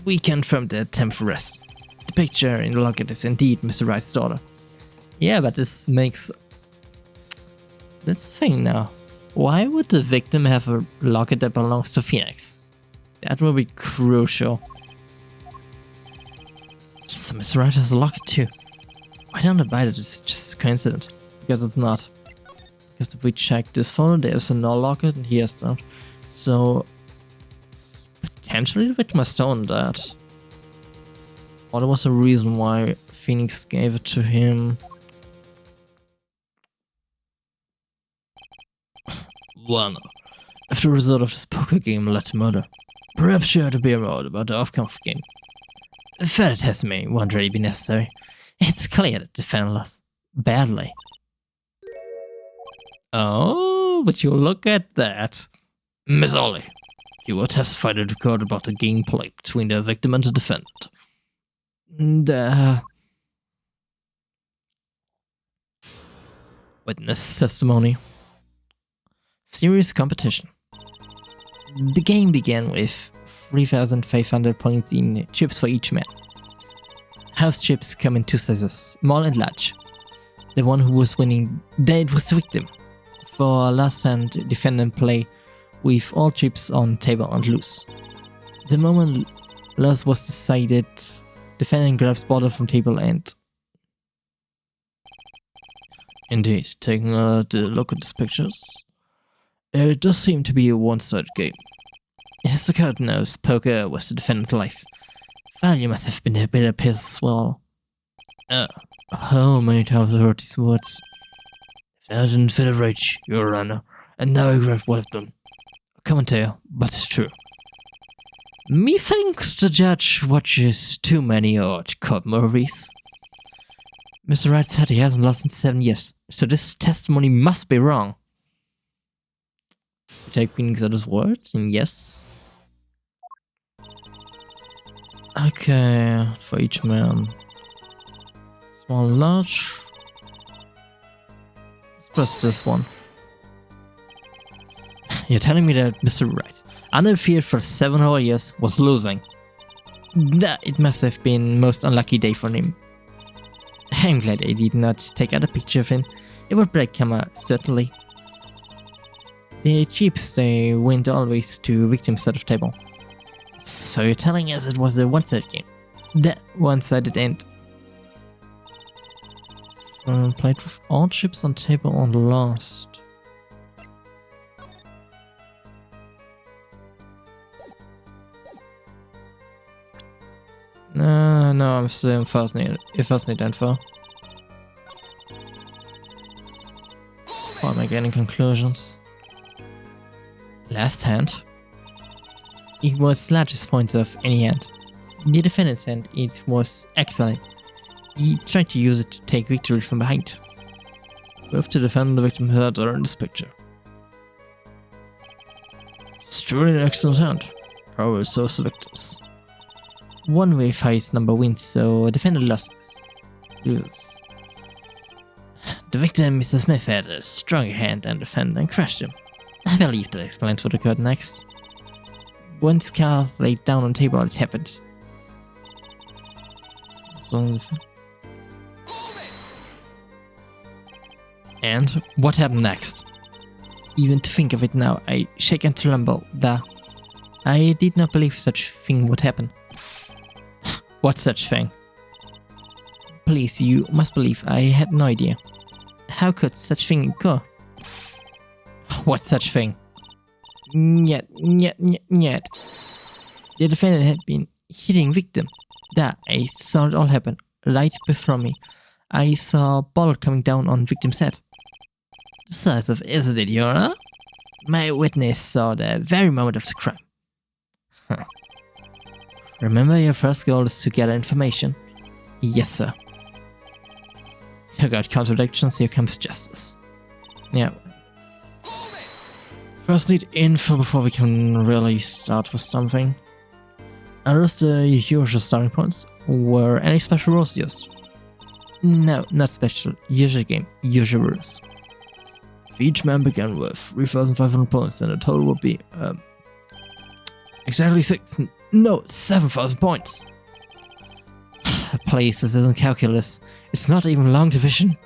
We confirmed the attempt for arrest. The picture in the locket is indeed Mr. Wright's daughter. Yeah, but this makes... That's the thing now. Why would the victim have a locket that belongs to Phoenix? That will be crucial. So Mr. Wright has a locket too. Why don't I buy that it's just a coincidence? Because it's not. Because if we check this photo, there's a no locket and he has that. So potentially the victim has stolen that. Or there was a reason why Phoenix gave it to him. One. If the result of this poker game led to murder, perhaps you ought to be worried about the outcome of the game. Further testimony won't really be necessary. It's clear that the defendant lost badly. Oh, but you look at that. Miss Ollie, You will testify to the court about the gameplay between the victim and the defendant. Witness testimony. Serious competition. The game began with 3,500 points in chips for each man. House chips come in two sizes, small and large. The one who was winning, that was the victim. For last hand, defendant play with all chips on table and loose. The moment loss was decided, defendant grabs bottle from table and... Indeed, taking a look at these pictures, it does seem to be a one-sided game. As the court knows, poker was the defendant's life. Value must have been a bitter pill as well. How many times have I heard these words? If I didn't feel a rage, Your Honor, and now I regret what I've done. A commentary, but it's true. Methinks the judge watches too many odd court movies. Mr. Wright said he hasn't lost in 7 years, so this testimony must be wrong. You take meanings out of his words, and yes. Okay, for each man. Small and large. Let's press this one. You're telling me that Mr. Wright, undefeated for 7 whole years, was losing. That it must have been most unlucky day for him. I'm glad I did not take out a picture of him. It would break camera, certainly. The chips, they went always to victim's side of table. So you're telling us it was a one-sided game? That one-sided end. Played with all chips on table and lost. No, I'm still in fascinated info. Why am I getting conclusions? Last hand. It was largest points of any hand. The defendant's hand, it was excellent. He tried to use it to take victory from behind. Both the defendant and the victim heard are in this picture. It's truly an excellent hand. Probably so the victims. One way highest number wins, so defendant loses. The victim, Mr. Smith, had a stronger hand than defendant and crushed him. I believe that explains what occurred next. Once cards laid down on the table, it happened. And what happened next? Even to think of it now, I shake and tremble. I did not believe such thing would happen. What such thing? Please, you must believe I had no idea. How could such thing occur? What such thing? Yet. The defendant had been hitting victim. I saw it all happen, right before me. I saw a ball coming down on victim's head. The size of isn't it, Your Honor? My witness saw the very moment of the crime. Huh. Remember, your first goal is to gather information. Yes, sir. You got contradictions, here comes justice. Yeah. First need info before we can really start with something. Are those the usual starting points? Were any special rules used? No, not special. Usual game, usual rules. If each man began with 3,500 points, then the total would be exactly 7,000 points. Please, this isn't calculus. It's not even long division.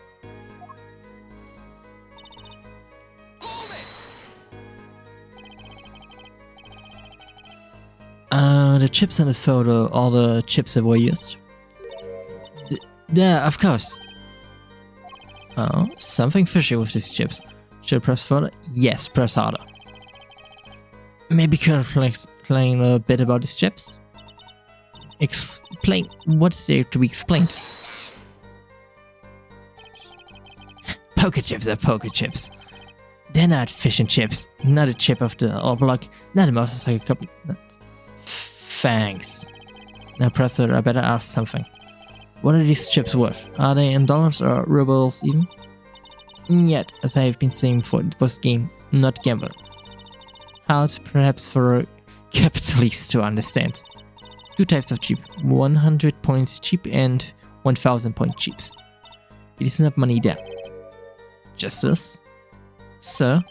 The chips in this photo, all the chips that were used. Yeah, of course. Oh, something fishy with these chips. Should I press further? Yes, press harder. Maybe could explain a bit about these chips? Explain what is there to be explained? Poker chips are poker chips. They're not fish and chips, not a chip of the old block, not a motorcycle company. Thanks. Now, Professor, I better ask something. What are these chips worth? Are they in dollars or rubles even? Yet, as I have been saying before, it was game, not gambling. Hard, perhaps, for capitally to understand. 2 types of cheap, 100 points cheap and 1000 point cheaps. It is not money there. Justice? Sir,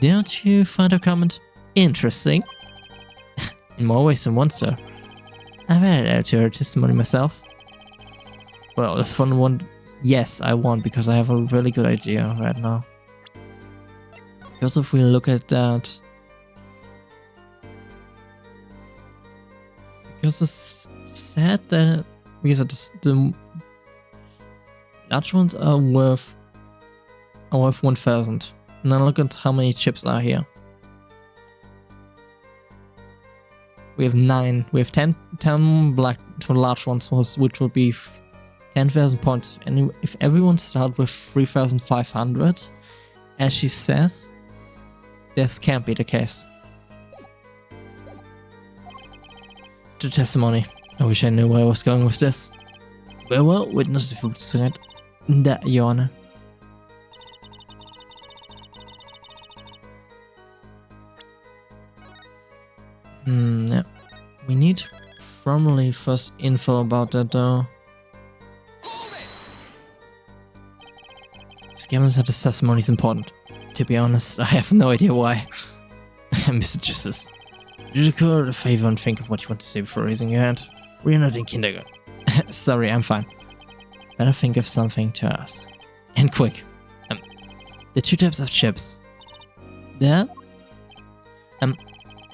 don't you find our comment interesting? In more ways than one, sir. I've added to her testimony myself. Well, this fun one, yes, I want because I have a really good idea right now. Because if we look at that, because it's sad that the large ones are worth 1000. Now look at how many chips are here. We have 9. We have 10 black for the large ones, which would be 10,000 points. And if everyone starts with 3,500, as she says, this can't be the case. The testimony. I wish I knew where I was going with this. Well, witness the food threat. That, Your Honor. Yeah. We need formally first info about that though. Scammers said this testimony is important. To be honest, I have no idea why. Mr. Justice, do you do a favor and think of what you want to say before raising your hand? We're not in kindergarten. Sorry, I'm fine. Better think of something to ask. And quick. The 2 types of chips. There?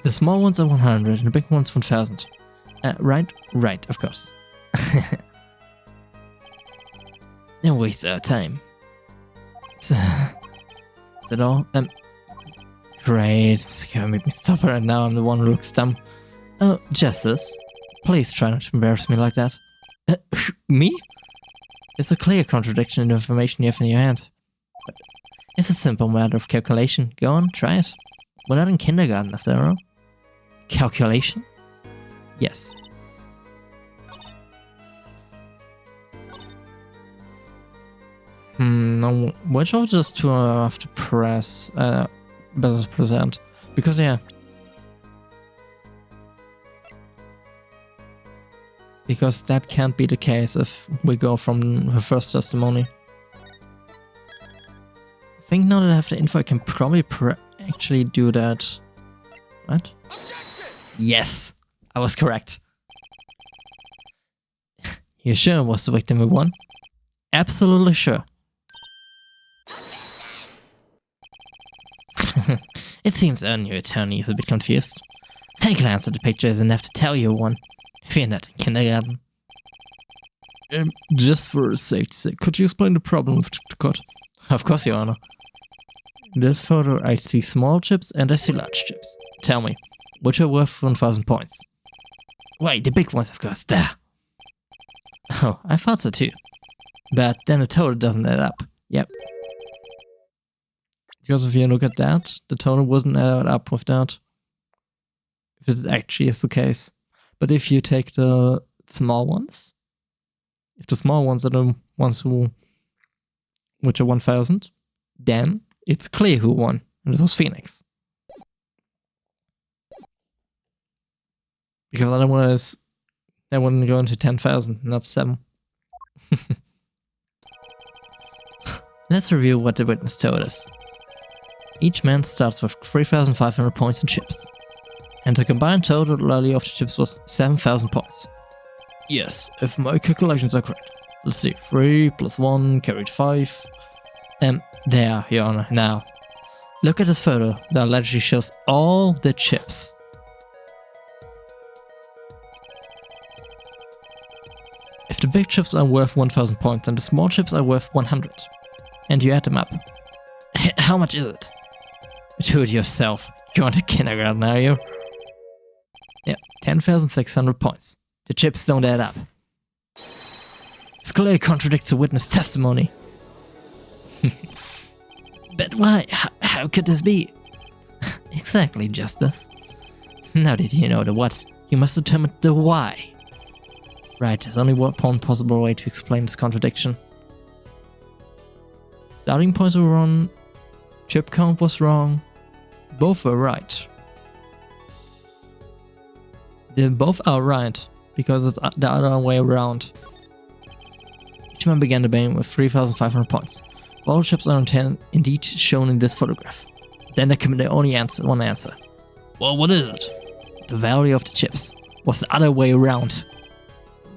The small ones are 100 and the big ones 1000. Right? Right, of course. Don't waste our time. Is that all? Great. Mr. Kerr made me stop her and now I'm the one who looks dumb. Oh, Justice. Please try not to embarrass me like that. Me? There's a clear contradiction in the information you have in your hand. It's a simple matter of calculation. Go on, try it. We're not in kindergarten after all. Calculation? Yes. No, which of those 2 I have to press? Better present. Because, yeah. Because that can't be the case if we go from her first testimony. I think now that I have the info, I can probably actually do that. What? Yes! I was correct. You sure it was the victim who won? Absolutely sure. It seems our new attorney is a bit confused. A glance at the picture is enough to tell you one. If you're not in kindergarten. Just for safety's sake, could you explain the problem with the cut? Of course, Your Honor. In this photo, I see small chips and I see large chips. Tell me, which are worth 1000 points? Wait, the big ones, of course. There. Oh, I thought so too. But then the total doesn't add up. Yep. Because if you look at that, the total wouldn't add up with that. If it actually is the case. But if you take the small ones, if the small ones are the ones which are 1000, then it's clear who won, and it was Phoenix. Because otherwise, that wouldn't go into 10,000, not 7. Let's review what the witness told us. Each man starts with 3,500 points in chips, and the combined total value of the chips was 7,000 points. Yes, if my calculations are correct. Let's see, 3 plus 1 carried 5. There, Your Honor. Now, look at this photo that allegedly shows all the chips. If the big chips are worth 1,000 points and the small chips are worth 100, and you add them up, how much is it? Do it yourself. You're on to kindergarten, are you? Yeah, 10,600 points. The chips don't add up. This clearly contradicts the witness testimony. But why? How could this be? Exactly, Justice. Now that you know the what, you must determine the why. Right, there's only one possible way to explain this contradiction. Starting points were wrong, chip count was wrong, both were right. They both are right, because it's the other way around. Each man began the game with 3,500 points. All chips are indeed shown in this photograph. Then there can be only one answer. Well, what is it? The value of the chips was the other way around.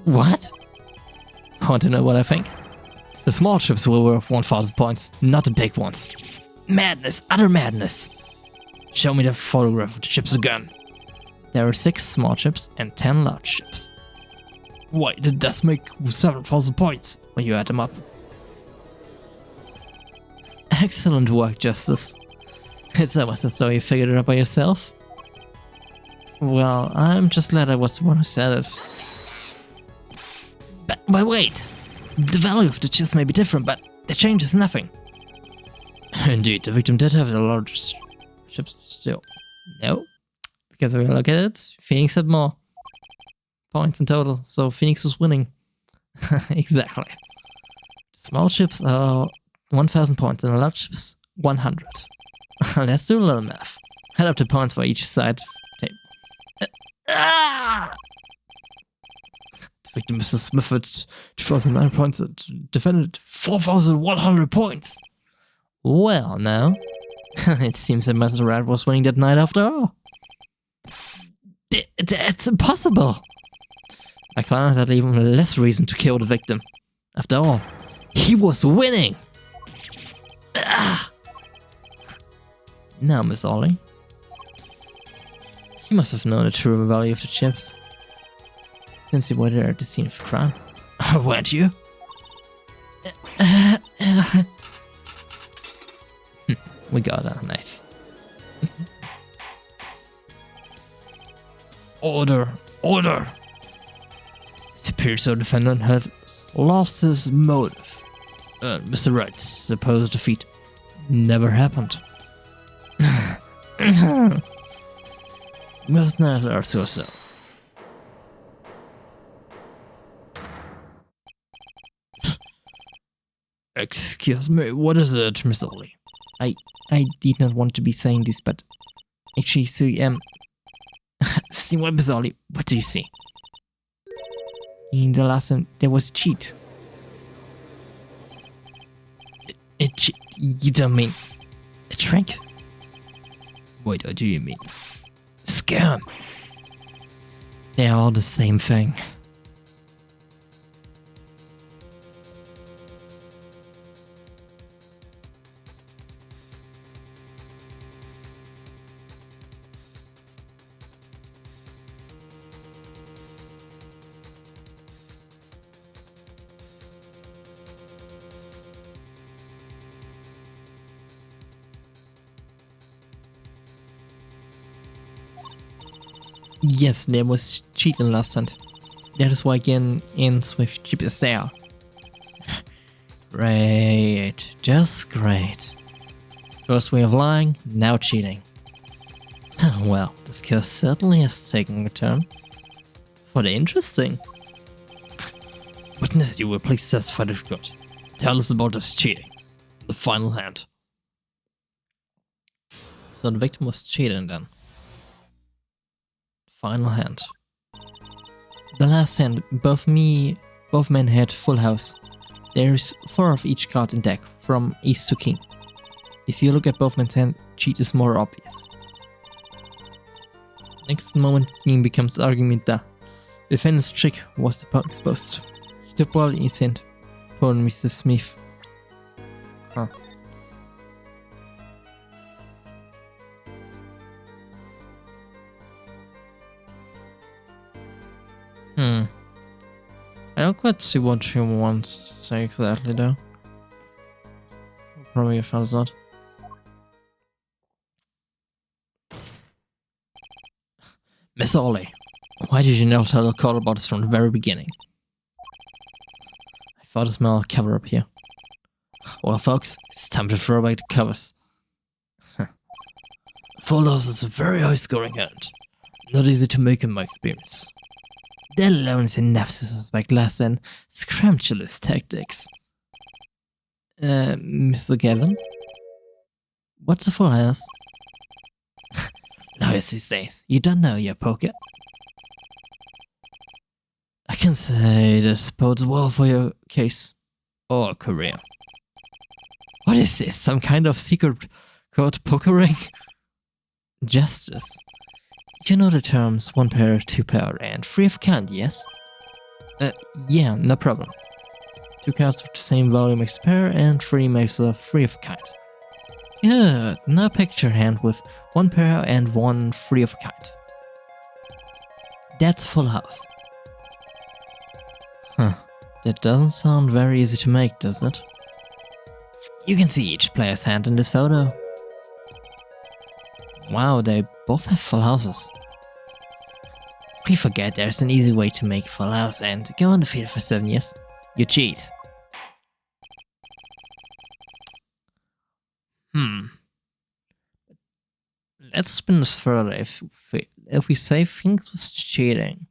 What? Want to know what I think? The small chips were worth 1,000 points, not the big ones. Madness, utter madness. Show me the photograph of the chips again. There are 6 small chips and 10 large chips. Wait, that does make 7,000 points when you add them up. Excellent work, Justice. It's almost as though you figured it out by yourself. Well, I'm just glad I was the one who said it. But wait! The value of the chips may be different, but the change is nothing. Indeed, the victim did have the largest chips still. No, because if we look at it, Phoenix had more points in total, so Phoenix was winning. Exactly. The small chips are 1,000 points and the large chips 100. Let's do a little math. Add up the points for each side table. The victim, Mr. Smith, had 2,009 points and defended 4,100 points. Well, now, it seems that Mr. Rat was winning that night after all. That's impossible. My client had even less reason to kill the victim. After all, he was winning. Now, Miss Ollie, you must have known the true value of the chips, since you were there at the scene of the crime. Weren't you? We got her, nice. Order! Order! It appears the defendant had lost his motive. Mr. Wright's supposed defeat never happened. Must not are so. Excuse me, what is it, Miss Ollie? I did not want to be saying this, but actually, see what, Miss Ollie? What do you see? In the last one, there was a cheat. You don't mean a trick? What do you mean? Scam. They're all the same thing. Yes, there was cheating last time. That is why again ends with cheap as they are. Great, just great. First way of lying, now cheating. Well, this case certainly has taken a turn for the interesting. Witness, you will please testify to the court. Tell us about this cheating. The final hand. So the victim was cheating then. Final hand. The last hand, both men had full house. There's 4 of each card in deck, from ace to king. If you look at both men's hand, cheat is more obvious. Next moment, king becomes argumenta. Defendant's trick was exposed. He took ball in his hand. Poor Mr. Smith. Huh. I don't quite see what she wants to say exactly though. Probably a fans not. Miss Ollie, why did you not tell the court about this from the very beginning? I thought I smelled a cover up here. Well folks, it's time to throw back the covers. Full house is a very high scoring hand. Not easy to make in my experience. That alone is enough to suspect less than scrumptious tactics. Mr. Gavin? What's a full house? Now as he says, you don't know your poker. can say this bodes well for your case or career. What is this? Some kind of secret code poker ring? Justice. You know the terms 1 pair, 2 pair, and free of kind, yes? Yeah, no problem. 2 cards with the same value makes a pair, and 3 makes a free of kind. Good. Now picture a hand with 1 pair and 1 free of kind. That's full house. Huh. That doesn't sound very easy to make, does it? You can see each player's hand in this photo. Wow, they both have full houses. We forget there's an easy way to make a full house and go on the field for 7 years. You cheat. Let's spin this further. If we say Finks was cheating,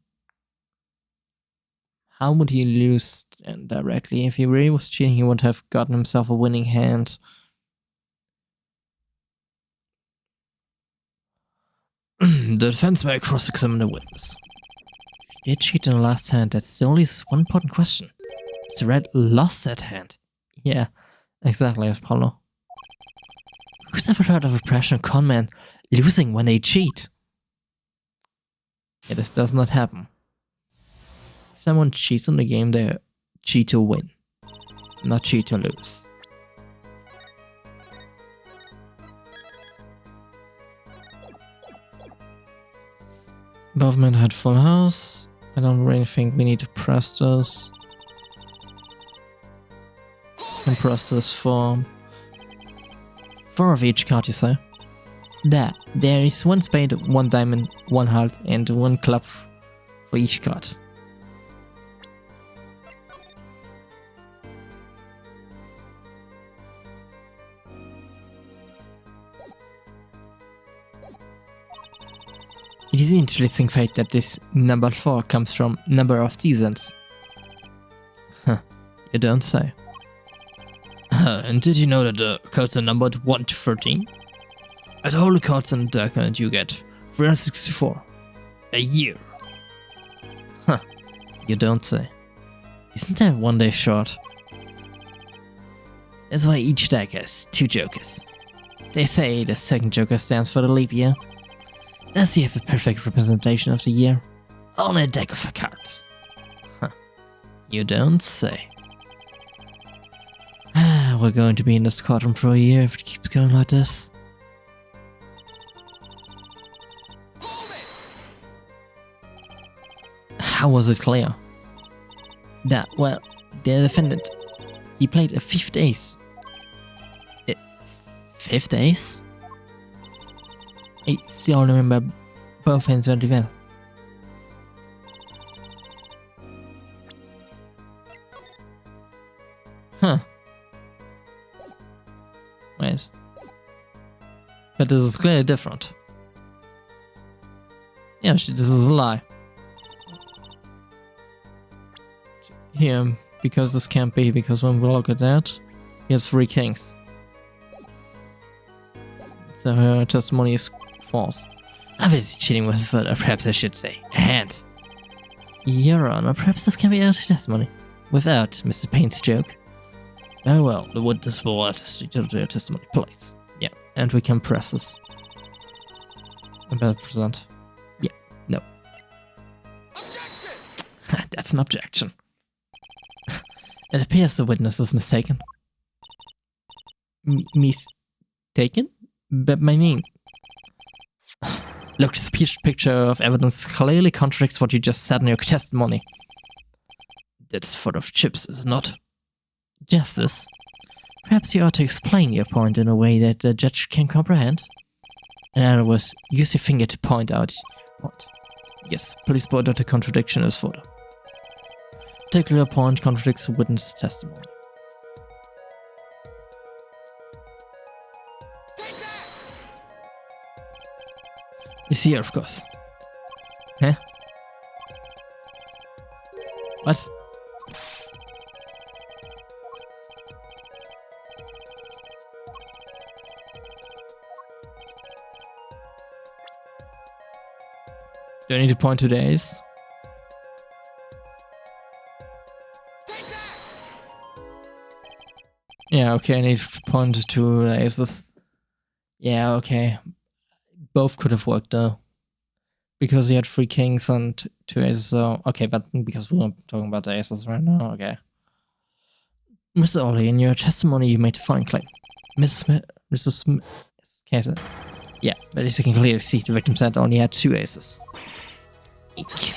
how would he lose directly? If he really was cheating, he would have gotten himself a winning hand. The defense may cross-examine the witness. If he did cheat in the last hand, that's the only one important question. Is the red lost that hand? Yeah, exactly, Apollo. Who's ever heard of a professional conman losing when they cheat? Yeah, this does not happen. If someone cheats in the game, they cheat to win, not cheat to lose. Both men had full house. I don't really think we need to press this. And press this for 4 of each card, you say? There is 1 spade, 1 diamond, 1 heart, and 1 club for each card. It is an interesting fact that this number 4 comes from number of seasons. Huh, you don't say. And did you know that the cards are numbered 1 to 13? At all the cards in the document you get 364. A year. Huh, you don't say. Isn't that 1 day short? That's why each deck has 2 jokers. They say the second joker stands for the leap year. Thus you have a perfect representation of the year on a deck of cards. Huh, you don't say. We're going to be in this courtroom for a year if it keeps going like this. How was it clear? Well, the defendant, he played a 5th ace. 5th ace? I still remember both hands very well. Huh. Wait. But this is clearly different. Yeah, this is a lie. Here, because this can't be, because when we look at that, he has 3 kings. So her testimony is false. Obviously cheating was further, perhaps I should say, a hand. Your Honor, perhaps this can be out of testimony, without Mr. Payne's joke. Very well, the witness will attest to their testimony, please. Yeah, and we can press this. I better present. Yeah, no. Objection! That's an objection. It appears the witness is mistaken. Mistaken? But my name. Look, this picture of evidence clearly contradicts what you just said in your testimony. That's full of chips, is it not? Justice. Perhaps you ought to explain your point in a way that the judge can comprehend. In other words, use your finger to point out what. Yes, please point out the contradiction in this photo. Particular point contradicts the witness's testimony. It's here, of course. Huh? What? Do I need to point to the ace? Yeah, okay, I need to point to aces. Yeah, okay. Both could have worked though. Because he had 3 kings and 2 aces, so okay, but because we're talking about the aces right now, okay. Mr. Ollie, in your testimony you made a fine claim. Mrs. Smith's case. Yeah, but as you can clearly see, the victim said only had 2 aces. Eek.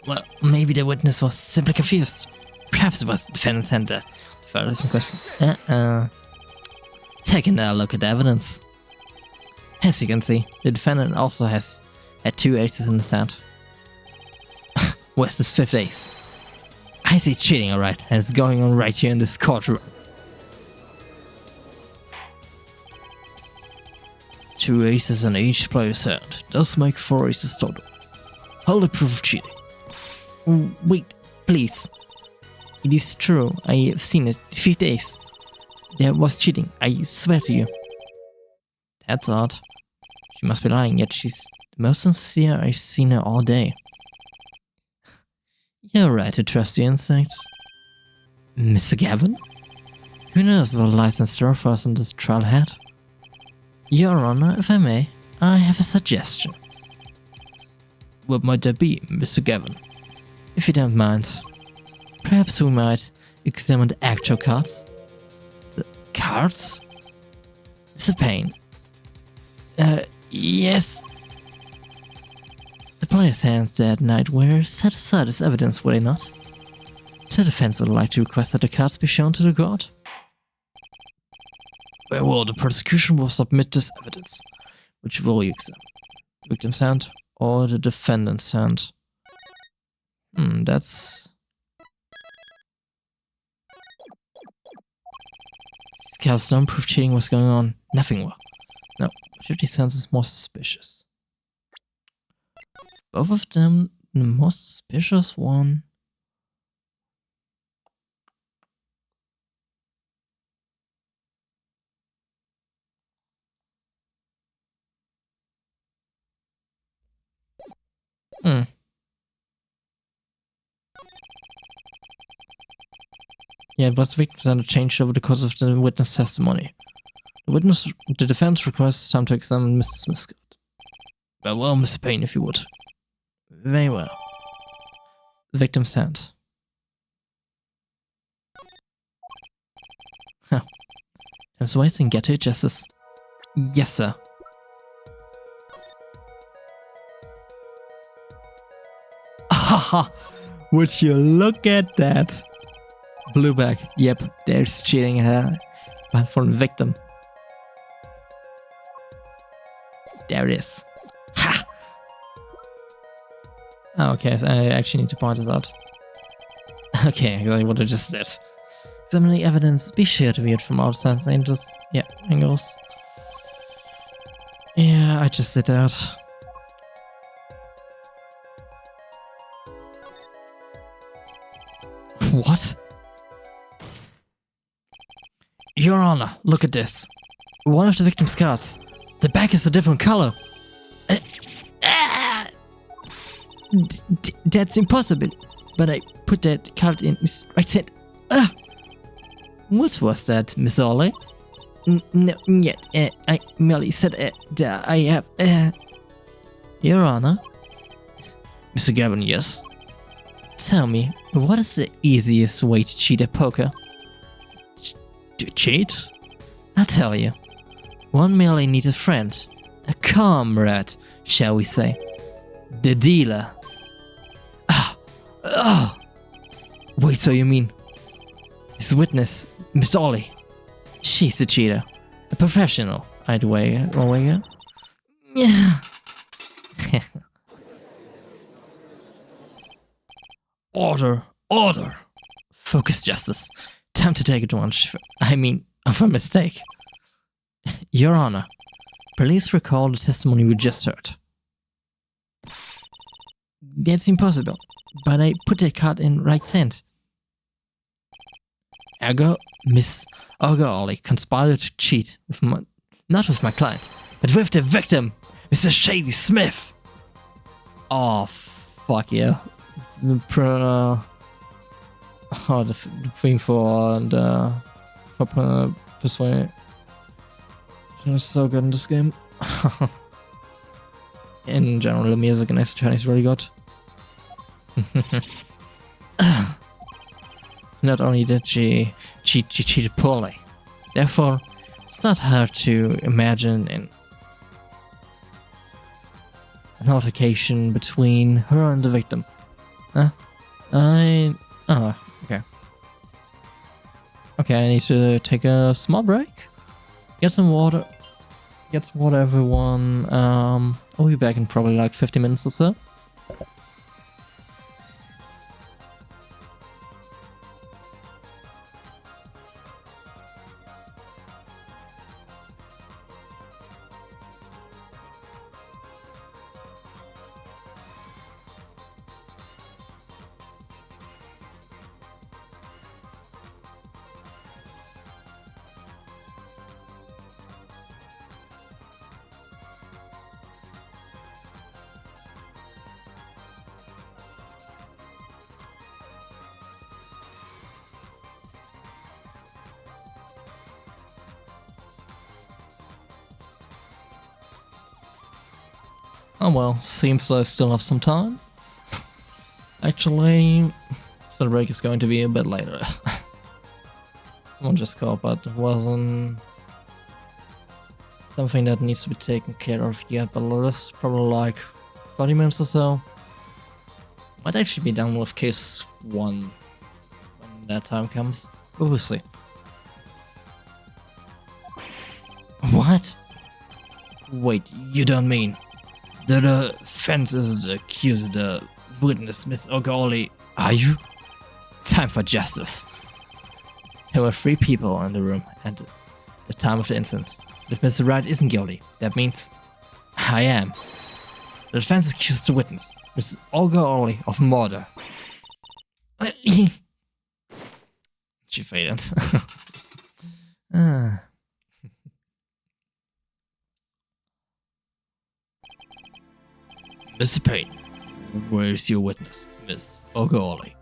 Well, maybe the witness was simply confused. Perhaps it was the defendant's hand that further some question. Take another look at the evidence. As you can see, the defendant also has had 2 aces in his hand. Where's this 5th ace? I see cheating, alright, and it's going on right here in this courtroom. 2 aces in each player's hand does make 4 aces total. Hold the proof of cheating. Wait, please. It is true, I have seen it. 5th ace. There was cheating, I swear to you. That's odd. She must be lying, yet she's the most sincere I've seen her all day. You're right to trust your instincts. Mr. Gavin? Who knows what lies in store for us in this trial had? Your Honor, if I may, I have a suggestion. What might that be, Mr. Gavin? If you don't mind, perhaps we might examine the actual cards. The cards? Mr. Payne. Yes. The player's hands that night were set aside as evidence, were they not? The defense would like to request that the cards be shown to the court. Very well, the prosecution will submit this evidence. Which will you examine? The victim's hand or the defendant's hand? That's... Scouts don't prove cheating was going on. Nothing will. No, which of these hands is more suspicious? Both of them, the most suspicious one. Yeah, it was the victim's hand changed over the course of the witness testimony. The defense requests time to examine Mrs. Smith's card. Very well, Mr. Payne, if you would. Very well. The victim's hand. Huh. Time's wasting, get to it, Justice. Yes, sir. Haha! Would you look at that? Blueback. Yep, there's cheating but from the victim. There it is. Ha! Oh, okay, so I actually need to point this out. Okay, like what I just said. Examining evidence, be sure to view it from outside angles. Yeah, angles. Yeah, I just did that. What? Your Honor, look at this. One of the victim's cards. The back is a different color. That's impossible. But I put that card in right side. What was that, Miss Ollie? No, yet. I merely said that I have. Your Honor. Mr. Gavin, yes. Tell me, what is the easiest way to cheat at poker? To cheat? I'll tell you. One merely needs a friend. A comrade, shall we say. The dealer. Wait, so you mean... This witness, Miss Ollie. She's a cheater. A professional, I'd weigh. Yeah. Order. Focus, Justice. Time to take advantage. Of a mistake. Your Honor, please recall the testimony we just heard. That's impossible, but I put the card in right hand. Ergo, Miss Ollie conspired to cheat with not with my client, but with the victim, Mr. Shady Smith. Oh, fuck yeah. Oh, the theme for the proper persuasion is so good in this game. In general, the music in Ace Attorney is really good. Not only did she cheated poorly, therefore, it's not hard to imagine an altercation between her and the victim. Huh? Oh, okay. Okay, I need to take a small break. Get some water. Everyone. I'll be back in probably like 50 minutes or so. Oh well, seems I still have some time. Actually, so the break is going to be a bit later. Someone just called, but it wasn't something that needs to be taken care of yet, but it's probably like 30 minutes or so. Might actually be done with case 1 when that time comes, but we'll see. What? Wait, you don't mean the defense is the accuser, the witness, Miss O'Gorley, are you? Time for justice. There were 3 people in the room at the time of the incident. If Mr. Wright isn't guilty, that means I am. The defense accuses the witness, Miss O'Gorley, of murder. She failed. Mr. Payne, where is your witness, Miss O'Gorley?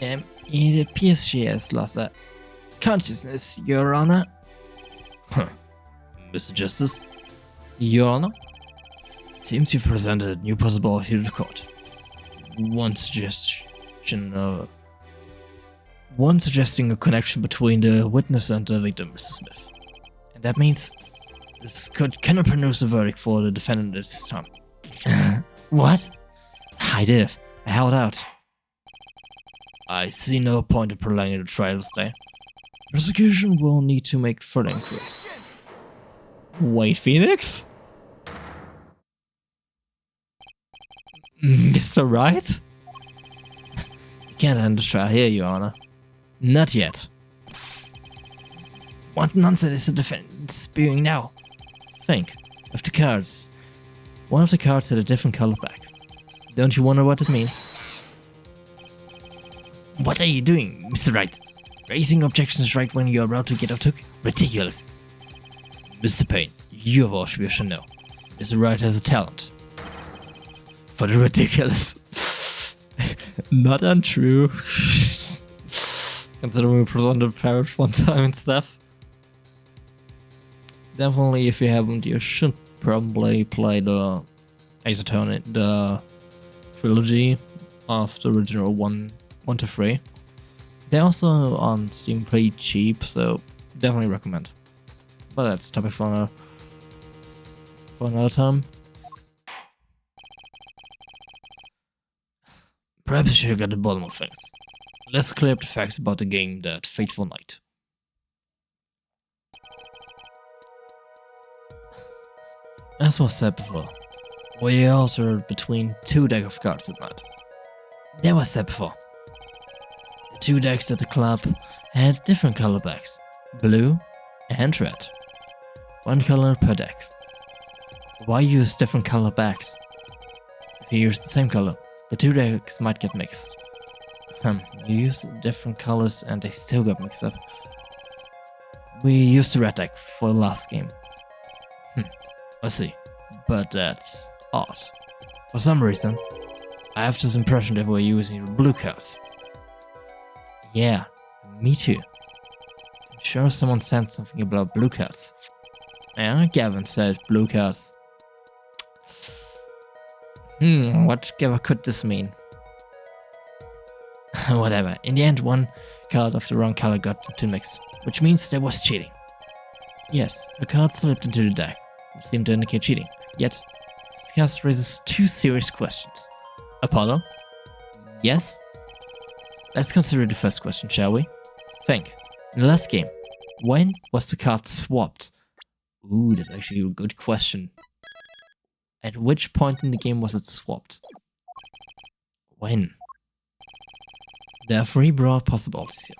It appears she has lost her consciousness, Your Honor. Huh. Mr. Justice, Your Honor? It seems you've presented a new possibility to the court. One suggesting a connection between the witness and the victim, Mr. Smith. And that means this court cannot pronounce a verdict for the defendant this time. What? I did it. I held out. I see no point in prolonging the trial today. Prosecution will need to make further inquiries. Wait, Phoenix? Mr. Wright? You can't end the trial here, Your Honor. Not yet. What nonsense is the defense spewing now? Think of the cards. One of the cards had a different color back. Don't you wonder what it means? What are you doing, Mr. Wright? Raising objections right when you're about to get off took? Ridiculous. Mr. Payne, you of all should know. Mr. Wright has a talent for the ridiculous. Not untrue. Considering we presented Parrot one time and stuff. Definitely, if you haven't, you should probably play the Ace Attorney, the trilogy of the original 1 to 3. They're also on Steam pretty cheap, so definitely recommend. But that's a topic for another time. Perhaps you should get to the bottom of things. Let's clear up the facts about the game That Fateful Night. As was said before, we altered between 2 decks of cards at night. That was said before. The 2 decks at the club had different color backs, blue and red. 1 color per deck. Why use different color backs? If you use the same color, the 2 decks might get mixed. You use different colors and they still got mixed up. We used the red deck for the last game. I see, but that's odd. For some reason, I have this impression that we're using the blue cards. Yeah, me too. I'm sure someone said something about blue cards. Yeah, Gavin said blue cards. Whatever could this mean? Whatever. In the end, one card of the wrong color got into the mix, which means there was cheating. Yes, a card slipped into the deck, which seemed to indicate cheating. Yet, this cast raises two serious questions. Apollo? Yes? Let's consider the first question, shall we? Think. In the last game, when was the card swapped? Ooh, that's actually a good question. At which point in the game was it swapped? When? There are three broad possibilities here.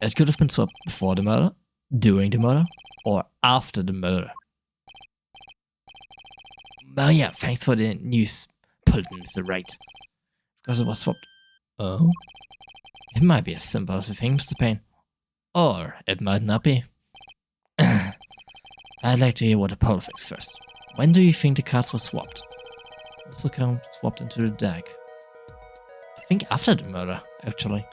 It could have been swapped before the murder, during the murder, or after the murder. Oh yeah, thanks for the news, Pulton, Mr. Right. Because it was swapped. Oh? It might be as simple as you think, Mr. Payne. Or it might not be. I'd like to hear what Apollo thinks first. When do you think the cards were swapped? Was the card swapped into the deck? I think after the murder, actually.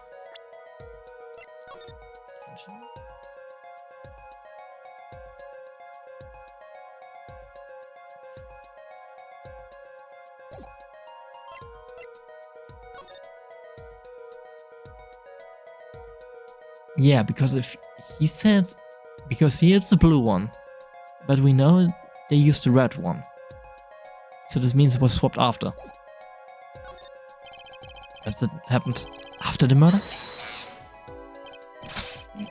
Yeah, because if he said, because he is the blue one, but we know they used the red one. So this means it was swapped after. Has it happened after the murder?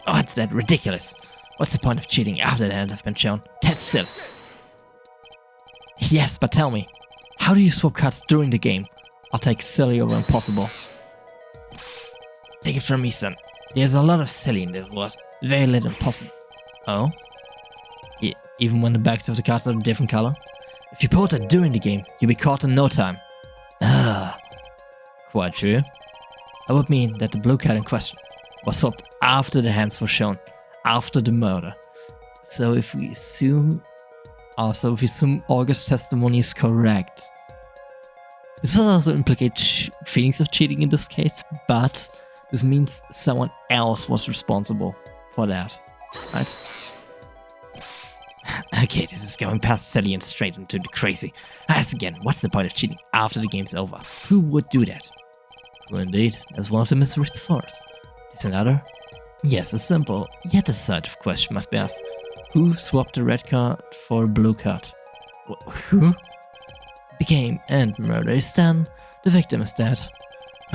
Oh, it's that ridiculous. What's the point of cheating after the hand has been shown? That's silly. Yes, but tell me, how do you swap cards during the game? I'll take silly over impossible. Take it from me, son. There's a lot of silly in this word, very little impossible. Oh? Even when the backs of the cards are a different color? If you pulled that during the game, you'll be caught in no time. Quite true. That would mean that the blue card in question was swapped after the hands were shown, after the murder. So if we assume August's testimony is correct, this will also implicate feelings of cheating in this case, but this means someone else was responsible for that, right? Okay, this is going past silly and straight into the crazy. Ask again, what's the point of cheating after the game's over? Who would do that? Well, indeed, that's one of the mysteries before us. Is another? Yes, a simple, yet decisive question must be asked. Who swapped the red card for a blue card? Who? The game and murder is done. The victim is dead.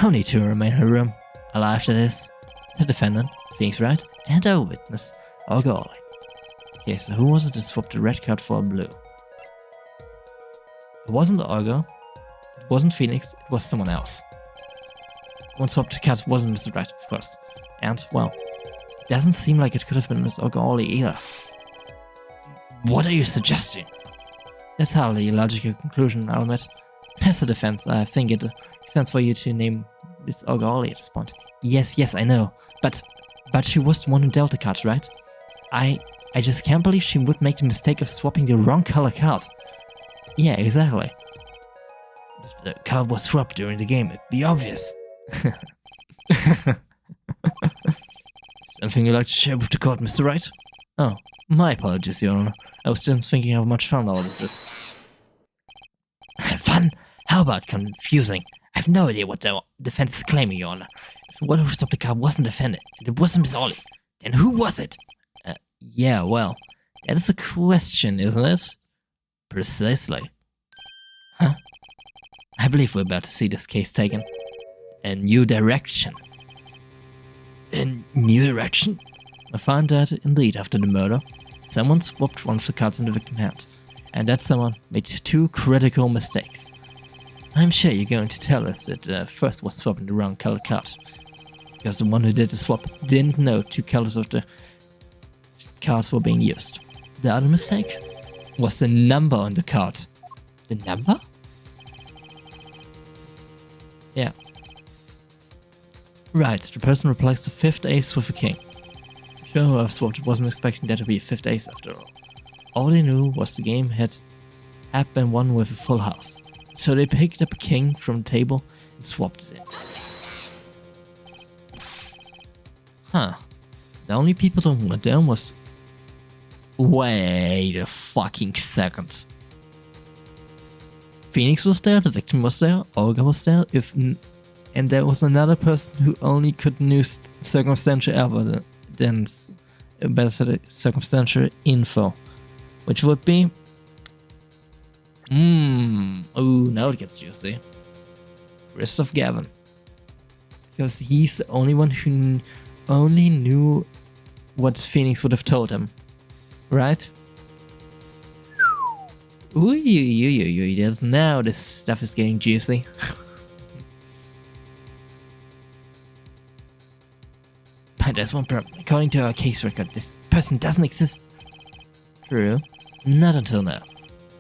Only two remain in her room. Alive, that is. The defendant, Phoenix Wright, and our witness, Olga Ollie. Okay, so who was it that swapped the red card for a blue? It wasn't Olga, it wasn't Phoenix, it was someone else. One swapped the cards wasn't Mr. Wright, of course. And, well, it doesn't seem like it could have been Miss Olga Ollie either. What are you suggesting? That's hardly a logical conclusion, I'll admit. As a defense, I think it stands for you to name Miss Olga Ollie at this point. Yes, I know. But she was the one who dealt the cards, right? I just can't believe she would make the mistake of swapping the wrong color card. Yeah, exactly. If the card was swapped during the game, it'd be obvious. Something you'd like to share with the court, Mr. Wright? Oh, my apologies, Your Honor. I was just thinking how much fun all of this is. Fun? How about confusing? I have no idea what the defense is claiming, Your Honor. If the one who stopped the car wasn't defended, and it wasn't Miss Ollie, then who was it? Yeah, well, that is a question, isn't it? Precisely. Huh? I believe we're about to see this case taken a new direction. A new direction? I find that, indeed, after the murder, someone swapped one of the cards in the victim's hand, and that someone made two critical mistakes. I'm sure you're going to tell us that first was swapping the wrong color card, because the one who did the swap didn't know two colors of the cards were being used. The other mistake was the number on the card. The number? Yeah. Right, the person replaced the fifth ace with a king. Sure, whoever swapped wasn't expecting there to be a fifth ace after all. All they knew was the game had been won with a full house. So they picked up a king from the table and swapped it in. Huh. The only people that went down was... Wait a fucking second. Phoenix was there, the victim was there, Olga was there, and there was another person who only could use circumstantial evidence, better circumstantial info, which would be... Ooh, now it gets juicy. Christoph Gavin. Because he's the only one who only knew what Phoenix would have told him. Right? Ooh, now this stuff is getting juicy. But there's one problem. According to our case record, this person doesn't exist. True. Not until now.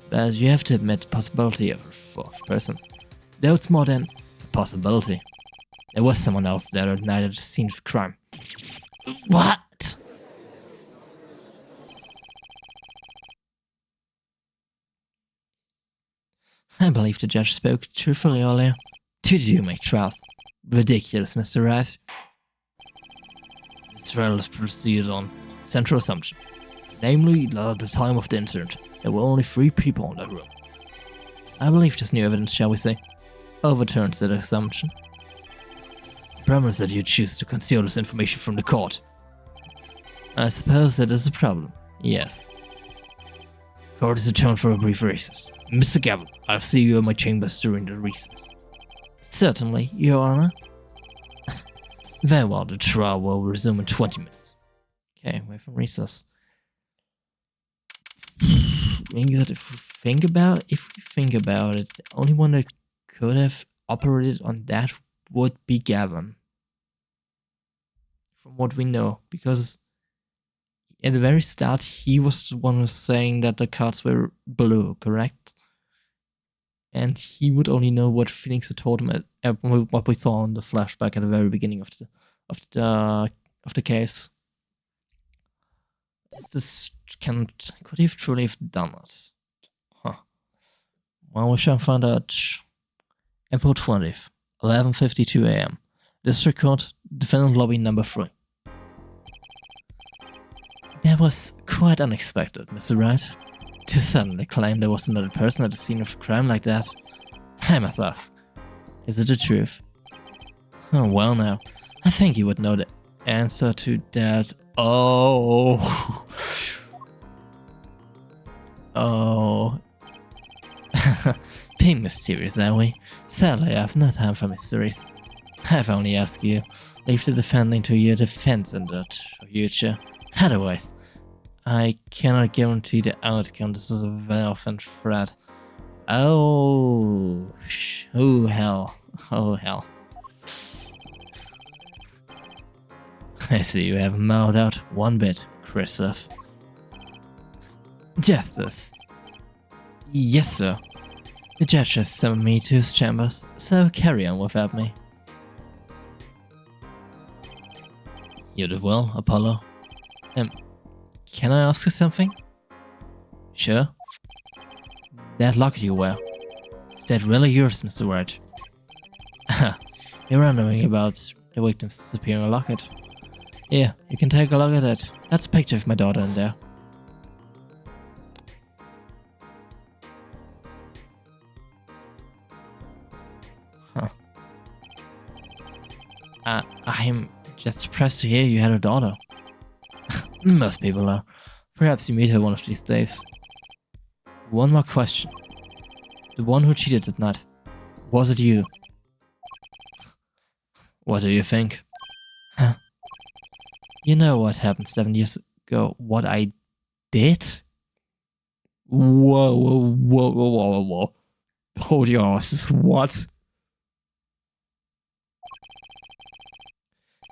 But you have to admit the possibility of a fourth person. Though it's more than a possibility. There was someone else there at night at the scene of crime. What? I believe the judge spoke truthfully earlier. Did you make trials? Ridiculous, Mr. Wright. This trial is proceeded on central assumption. Namely, at the time of the incident, there were only 3 people in that room. I believe this new evidence, shall we say, overturns that assumption. The problem is that you choose to conceal this information from the court. I suppose that is a problem, yes. Court is adjourned for a brief recess. Mr. Gavin, I'll see you in my chambers during the recess. Certainly, Your Honor. Very well, the trial will resume in 20 minutes. Okay, wait for recess. If we think about it, the only one that could have operated on that would be Gavin. From what we know, because at the very start, he was the one who was saying that the cards were blue, correct? And he would only know what Phoenix had told him at what we saw in the flashback at the very beginning of the case. Could he have truly have done it? Huh. Well, we shall find out. April 20th, 11:52 a.m. District Court, defendant lobby number 3. That was quite unexpected, Mr. Wright. To suddenly claim there was another person at the scene of a crime like that. I must ask, is it the truth? Oh, well now, I think you would know the answer to that. Oh. Oh. Being mysterious, are we? Sadly, I have no time for mysteries. I've only asked you, leave the defending to your defense in the future. Otherwise, I cannot guarantee the outcome. This is a very often threat. Oh hell. Oh hell. I see you haven't mellowed out one bit, Christoph. Justice. Yes, sir. The judge has summoned me to his chambers, so carry on without me. You did well, Apollo. Can I ask you something? Sure. That locket you wear, is that really yours, Mr. Wright? You're wondering about the victim's disappearing locket. Here, you can take a look at it. That's a picture of my daughter in there. Huh. I'm just surprised to hear you had a daughter. Most people are. Perhaps you meet her one of these days. One more question. The one who cheated that night, was it you? What do you think? Huh? You know what happened 7 years ago, what I did? Whoa. Hold your horses, what?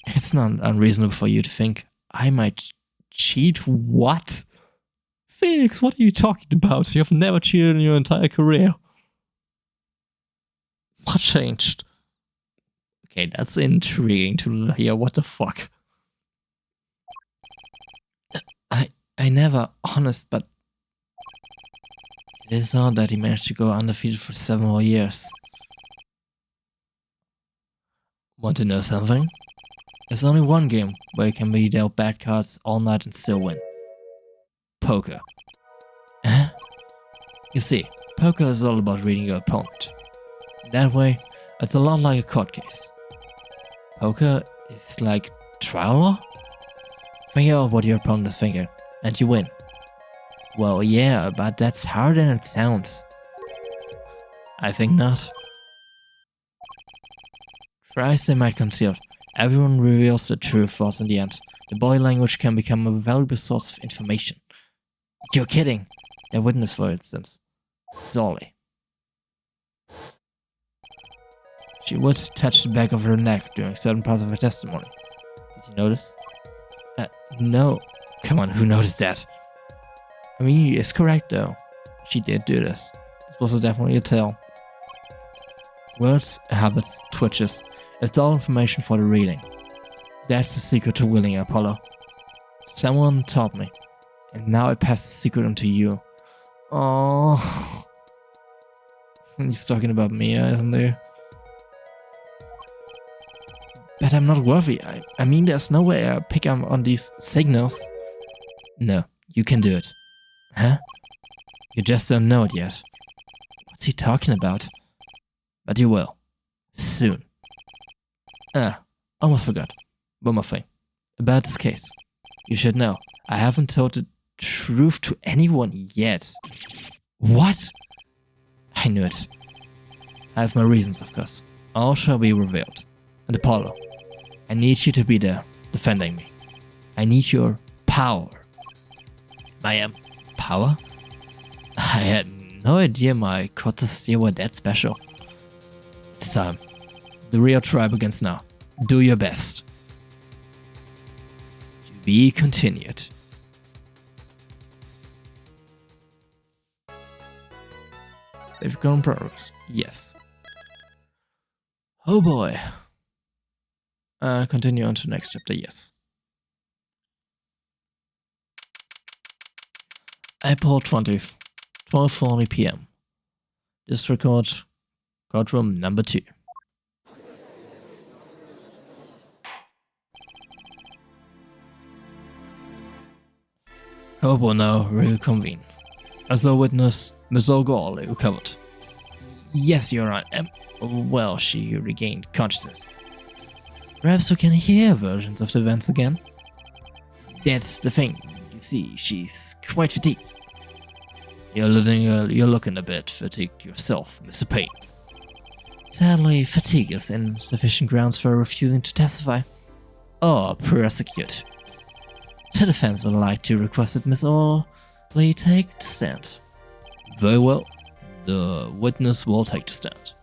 It's not unreasonable for you to think I might cheat. What? Phoenix, what are you talking about? You have never cheated in your entire career. What changed? Okay, that's intriguing to hear. What the fuck? I never, honest, but it is odd that he managed to go undefeated for 7 more years. Want to know something? There's only one game where you can be dealt bad cards all night and still win. Poker. You see, poker is all about reading your opponent. That way, it's a lot like a court case. Poker is like trial law? Figure out what your opponent is thinking, and you win. Well, yeah, but that's harder than it sounds. I think not. Tries they might conceal, everyone reveals the true thoughts in the end. The body language can become a valuable source of information. You're kidding! Their witness, for instance. Zolly. She would touch the back of her neck during certain parts of her testimony. Did you notice? No. Come on, who noticed that? I mean, it's correct though. She did do this. This was definitely a tell. Words, habits, twitches. It's all information for the reading. That's the secret to winning, Apollo. Someone taught me. And now I pass the secret on to you. Oh, he's talking about me, isn't he? But I'm not worthy. I mean, there's no way I pick up on these signals. No, you can do it. Huh? You just don't know it yet. What's he talking about? But you will. Soon. Almost forgot. One more thing. About this case. You should know, I haven't told the truth to anyone yet. What? I knew it. I have my reasons, of course. All shall be revealed. And Apollo, I need you to be there, defending me. I need your power. Power? I had no idea my courtesies were that special. It's time. The real trial begins now. Do your best. To be continued. Save current progress. Yes. Oh boy. Continue on to the next chapter. Yes. April 20th, 12:40 p.m. District Court, courtroom number 2. Hope will now reconvene. As a witness, Miss O'Gorley recovered. Yes, Your Honor. Well, she regained consciousness. Perhaps we can hear versions of the events again. That's the thing. You see, she's quite fatigued. You're looking a bit fatigued yourself, Mr. Payne. Sadly, fatigue is insufficient grounds for refusing to testify or prosecute. The defense would like to request that Miss O'Gorley take the stand. Very well. The witness will take the stand.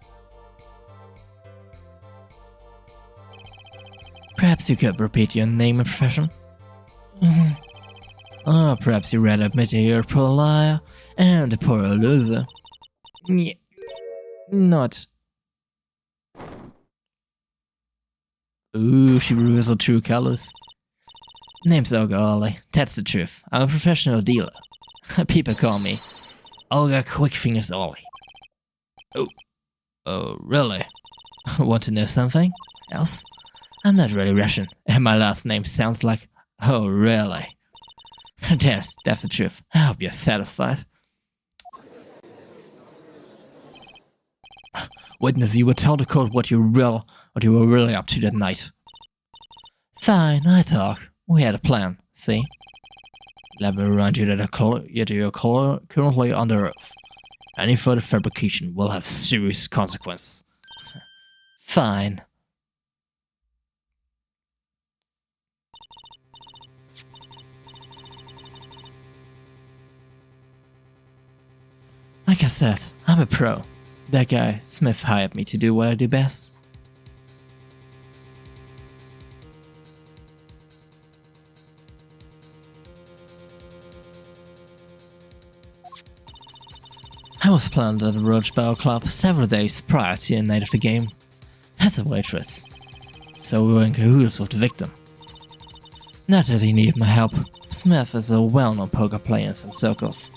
Perhaps you could repeat your name and profession? Perhaps you rather admit you're a poor liar and a poor loser. Not. Ooh, she reveals her true colors. Name's Olga Ollie. That's the truth. I'm a professional dealer. People call me Olga Quickfingers Ollie. Oh, really? Want to know something else? I'm not really Russian, and my last name sounds like, oh, really? That's the truth. I hope you're satisfied. Witness, you will tell the court what you were really up to that night. Fine, I talk. We had a plan, see? Let me remind you that you're currently under oath. Any further fabrication will have serious consequences. Fine. Like I said, I'm a pro. That guy, Smith, hired me to do what I do best. I was planned at the Roach Barrel Club several days prior to the night of the game, as a waitress, so we were in cahoots with the victim. Not that he needed my help. Smith is a well-known poker player in some circles,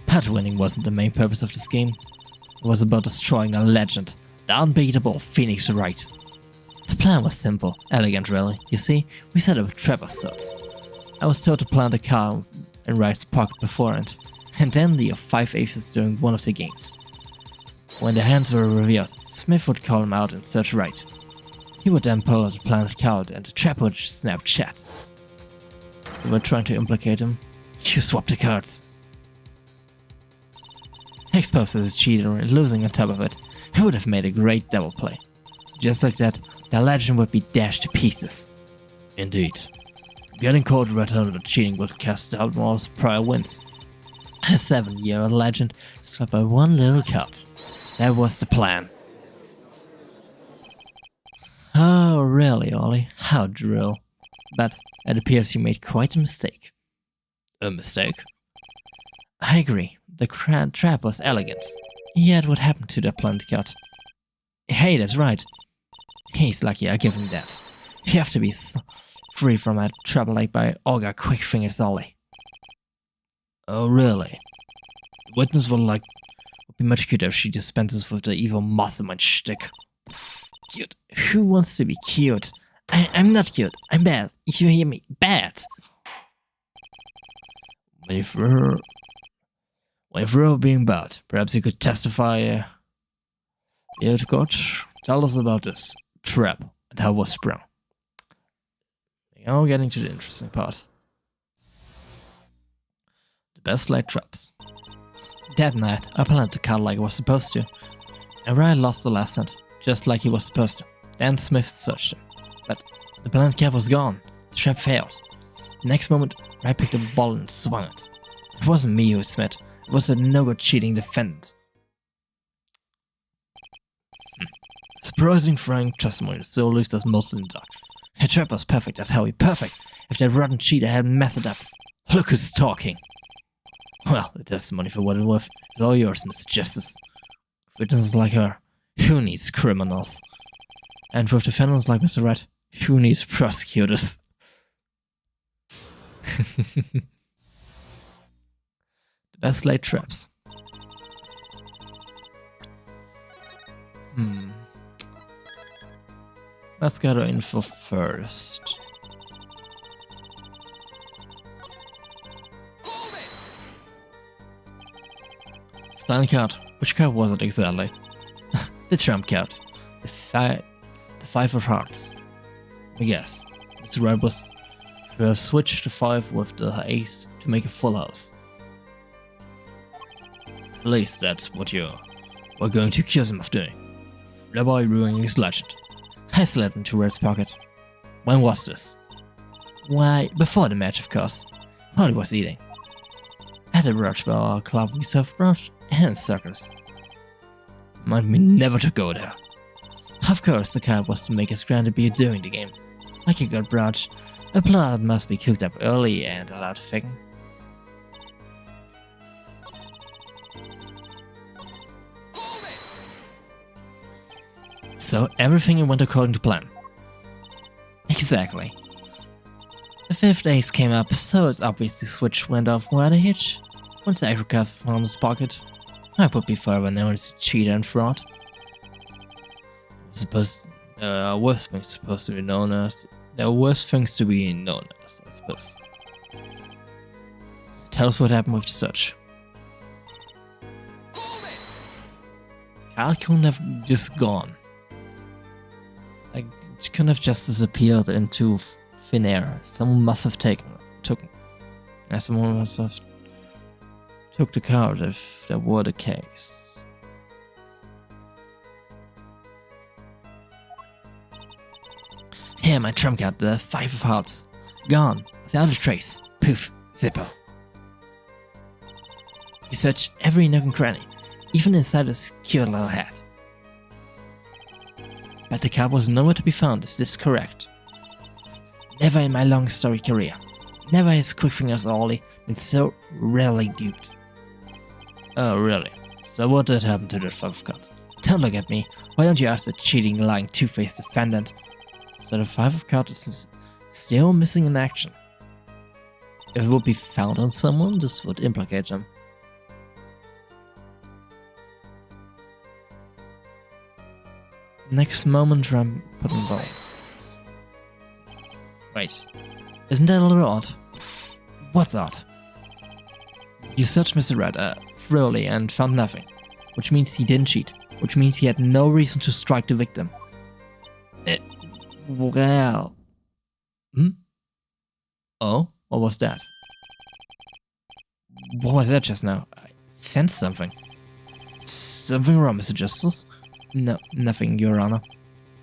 but winning wasn't the main purpose of this game. It was about destroying a legend, the unbeatable Phoenix Wright. The plan was simple, elegant really. You see, we set up a trap of sorts. I was told to plant a card in Wright's pocket beforehand, and then deal 5 aces during one of the games. When the hands were revealed, Smith would call him out and search Wright. He would then pull out the planted card and the trap would snap shut. We were trying to implicate him. You swapped the cards. Exposed as a cheater and losing on top of it, he would have made a great double play. Just like that, the legend would be dashed to pieces. Indeed. Getting caught red-handed cheating would cast out Moore's prior wins. A 7-year-old legend struck by one little cut. That was the plan. Oh, really, Ollie? How droll. But it appears you made quite a mistake. A mistake? I agree. The trap was elegant. Yet what happened to the plant cut? Hey, that's right. He's lucky I give him that. You have to be free from that trouble like by Olga Quickfingers Ollie. Oh, really? The witness would be much cuter if she dispenses with the evil mastermind shtick. Cute? Who wants to be cute? I'm not cute. I'm bad. You hear me? Bad. If we're being bad, perhaps you could testify. Yeah, coach, tell us about this trap and how it was sprung. Now getting to the interesting part. The best laid traps. That night, I planted the card like I was supposed to, and Ryan lost the last cent, just like he was supposed to. Then Smith searched him, but the planted card was gone. The trap failed. The next moment, Ryan picked up a ball and swung it. It wasn't me who was Smith, it was a no-good cheating defendant. Surprising frank testimony still leaves us most in the dark. The trap was perfect, that's how he perfect. If that rotten cheater hadn't messed it up. Look who's talking. Well, the testimony for what it's worth is all yours, Mr. Justice. With witnesses like her, who needs criminals? And with defendants like Mr. Wright, who needs prosecutors? The best laid traps. Let's get our info first. Spelling card. Which card was it exactly? The trump card. The 5 of hearts. I guess. Mr. Wright was to have switched the 5 with the ace to make a full house. At least that's what we're going to accuse him of doing. Thereby ruining his legend. I slipped into Red's pocket. When was this? Why, before the match, of course. While he was eating. At the Brunch Bar Club, we serve brunch and circus. Mind me never to go there. Of course, the card was to make us granted beer during the game. Like a good brunch, a plot must be cooked up early and allowed to thicken. So everything went according to plan. Exactly. The 5th ace came up, so it's obvious the switch went off without a hitch. Once the extra card found his pocket, I would be forever known as a cheater and fraud. There are worse things to be known as, I suppose. Tell us what happened with the search. Carl couldn't have just gone. Like, it couldn't have just disappeared into thin air. Someone must have someone must have took the card if that were the case. Here, my trump card, the 5 of hearts. Gone, without a trace. Poof, zippo. He searched every nook and cranny, even inside his cute little hat. But the card was nowhere to be found, is this correct? Never in my long storied career, never has Quickfingers Ollie been so rarely duped. Oh, really? So what did happen to that 5 card? Don't look at me. Why don't you ask the cheating, lying, two-faced defendant? So the 5 of cards is still missing in action. If it would be found on someone, this would implicate them. Next moment, I'm put in bones. Wait, isn't that a little odd? What's odd? You searched Mr. Red thoroughly and found nothing, which means he didn't cheat, which means he had no reason to strike the victim. Well... Hmm? Oh, what was that? What was that just now? I sensed something. Something wrong, Mr. Justice? No, nothing, Your Honor.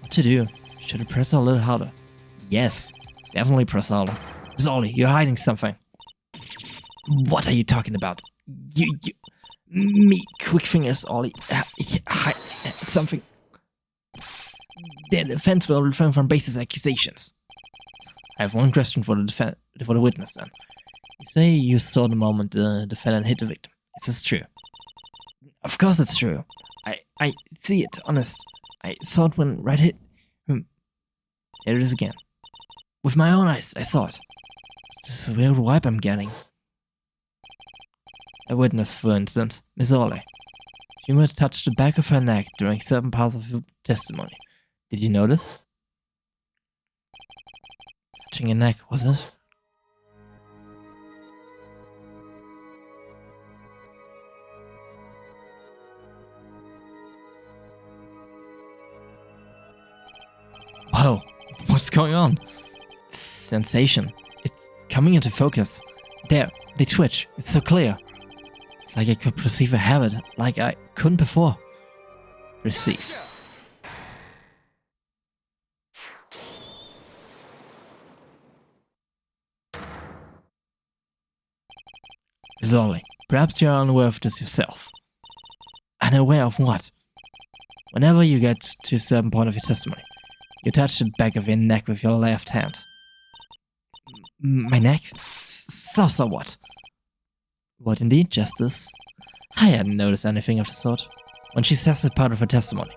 What to do? Should I press a little harder? Yes, definitely press harder. Miss Ollie, you're hiding something. What are you talking about? Me, quick fingers, Ollie. Hide something. The defense will refrain from baseless accusations. I have one question for the witness then. You say you saw the moment the defendant hit the victim. Is this true? Of course it's true. I see it, honest. I saw it when Red hit him. Here it is again. With my own eyes, I saw it. It's this weird vibe I'm getting. A witness, for instance, Miss Orley. She might touch the back of her neck during certain parts of her testimony. Did you notice? Touching her neck, was it? Whoa, what's going on? This sensation. It's coming into focus. There, they twitch. It's so clear. It's like I could perceive a habit, like I couldn't before. Perceive. Zolly, perhaps you're unaware of this yourself. Unaware of what? Whenever you get to a certain point of your testimony, you touch the back of your neck with your left hand. My neck? So what? What indeed, Justice? I hadn't noticed anything of the sort. When she says that part of her testimony,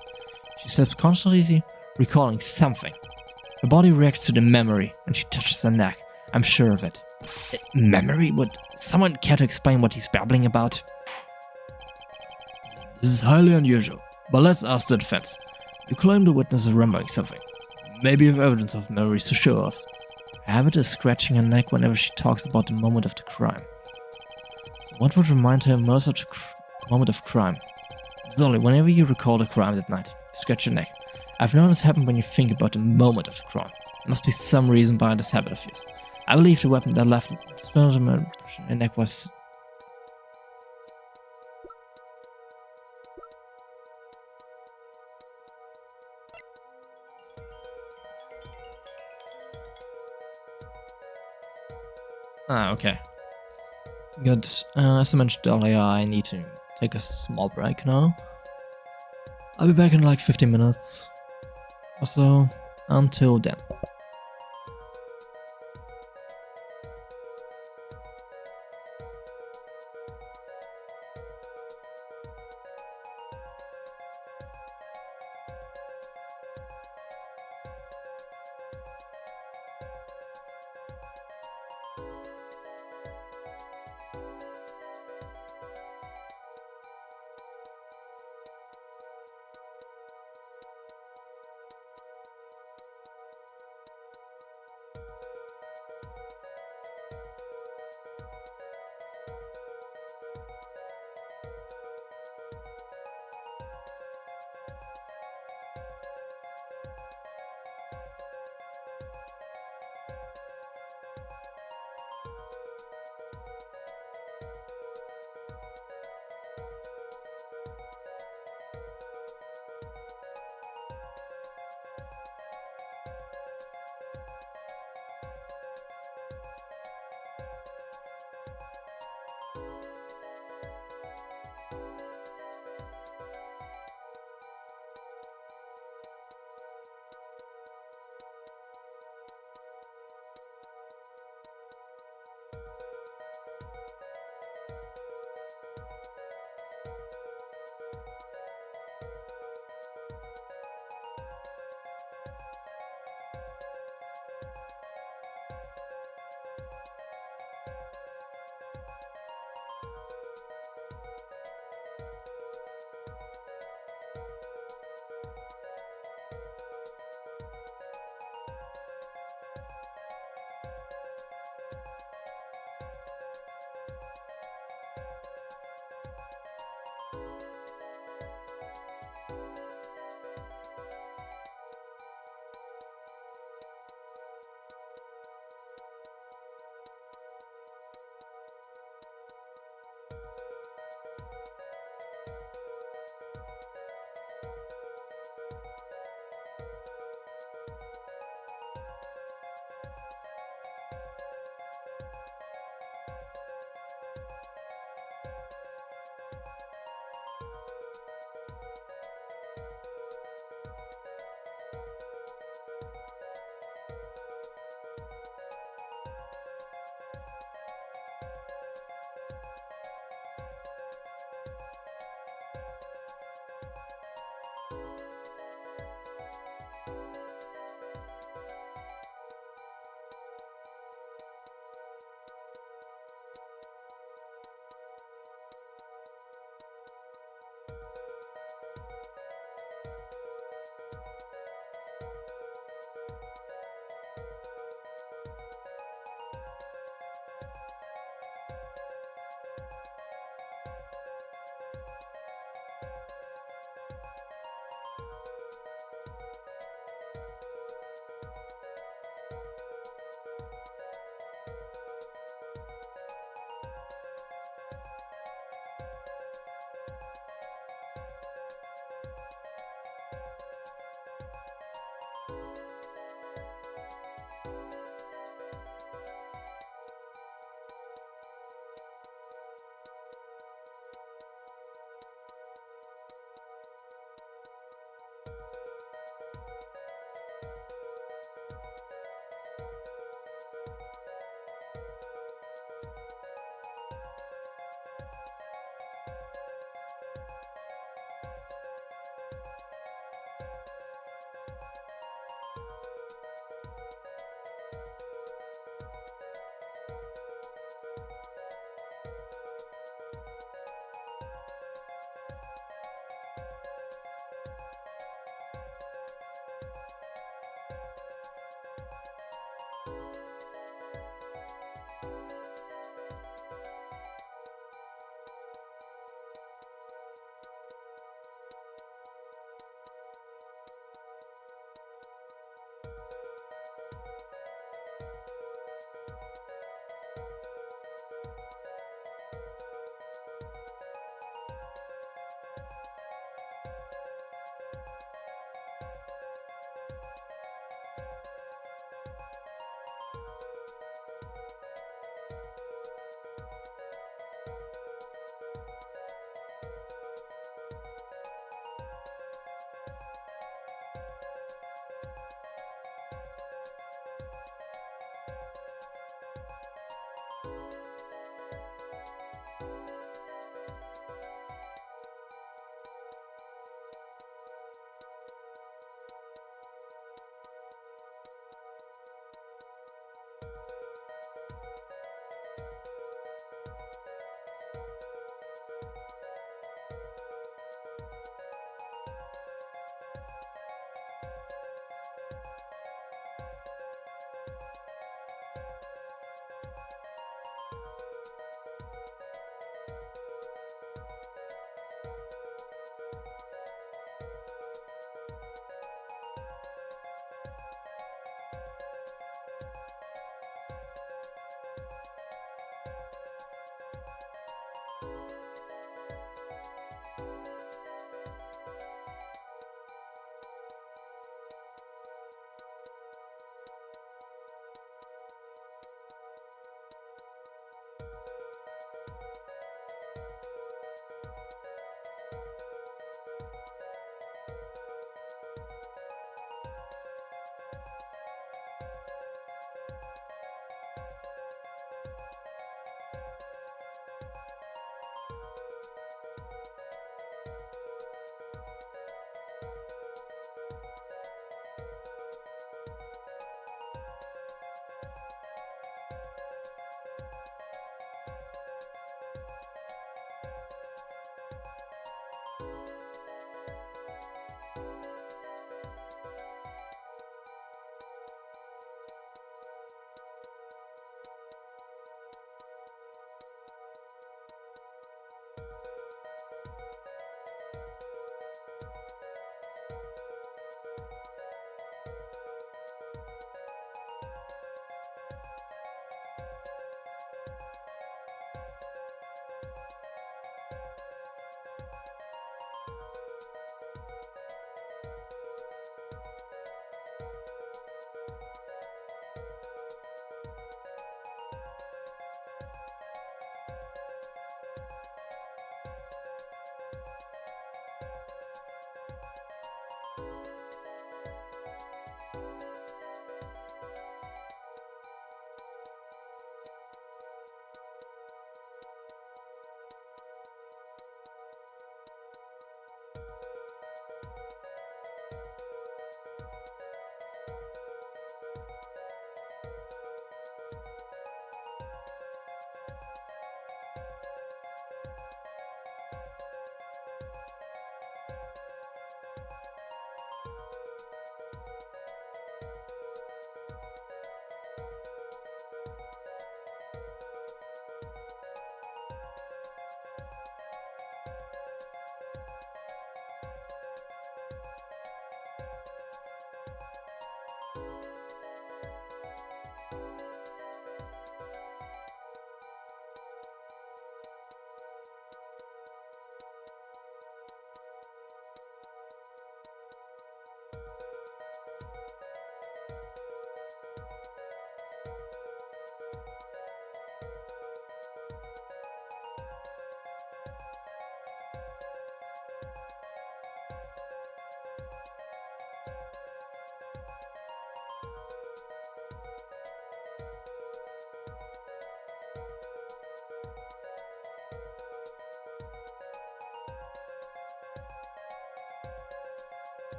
she's subconsciously recalling something. Her body reacts to the memory when she touches her neck. I'm sure of it. Memory? Would someone care to explain what he's babbling about? This is highly unusual, but let's ask the defense. You claim the witness is remembering something. Maybe you have evidence of memories to show off. Her habit is scratching her neck whenever she talks about the moment of the crime. So what would remind her most of the moment of crime? Zolly, whenever you recall the crime that night, you scratch your neck. I've noticed it happen when you think about the moment of the crime. There must be some reason behind this habit of yours. I believe the weapon that left her neck was... okay. Good. As I mentioned earlier, I need to take a small break now. I'll be back in like 15 minutes or so. Until then.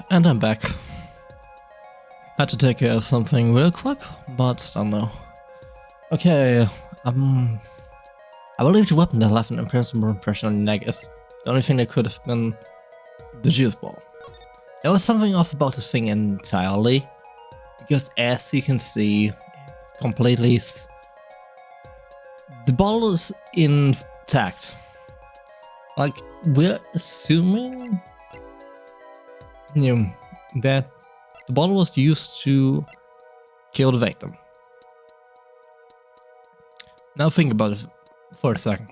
And I'm back. Had to take care of something real quick, but I don't know. Okay, I believe the weapon that left an impersonal impression on Negus. The only thing that could have been the juice ball. There was something off about this thing entirely, because as you can see, it's completely... The bottle is intact. Like, we're assuming that the bottle was used to kill the victim. Now think about it for a second.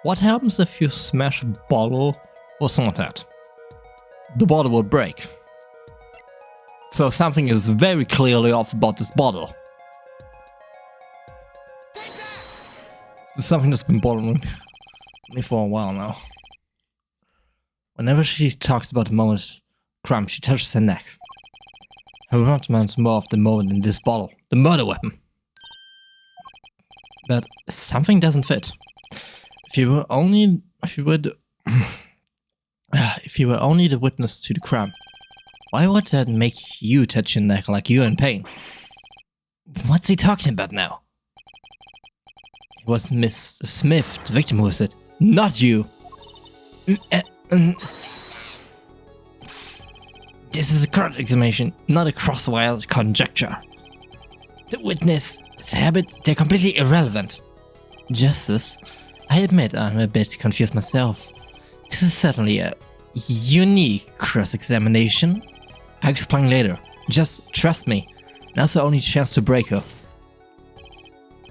What happens if you smash a bottle or something like that? The bottle will break. So something is very clearly off about this bottle. It's something that's been bothering me for a while now. Whenever she talks about the moment crime, she touches her neck. Her mouth demands more of the moment in this bottle, the murder weapon. But something doesn't fit. If you were only the witness to the crime, why would that make you touch your neck like you're in pain? What's he talking about now? It was Miss Smith, the victim, who said, not you. This is a correct examination, not a crosswire conjecture. The witness, his habits, they're completely irrelevant. Justice, I admit I'm a bit confused myself. This is certainly a unique cross-examination. I'll explain later. Just trust me. Now's the only chance to break her.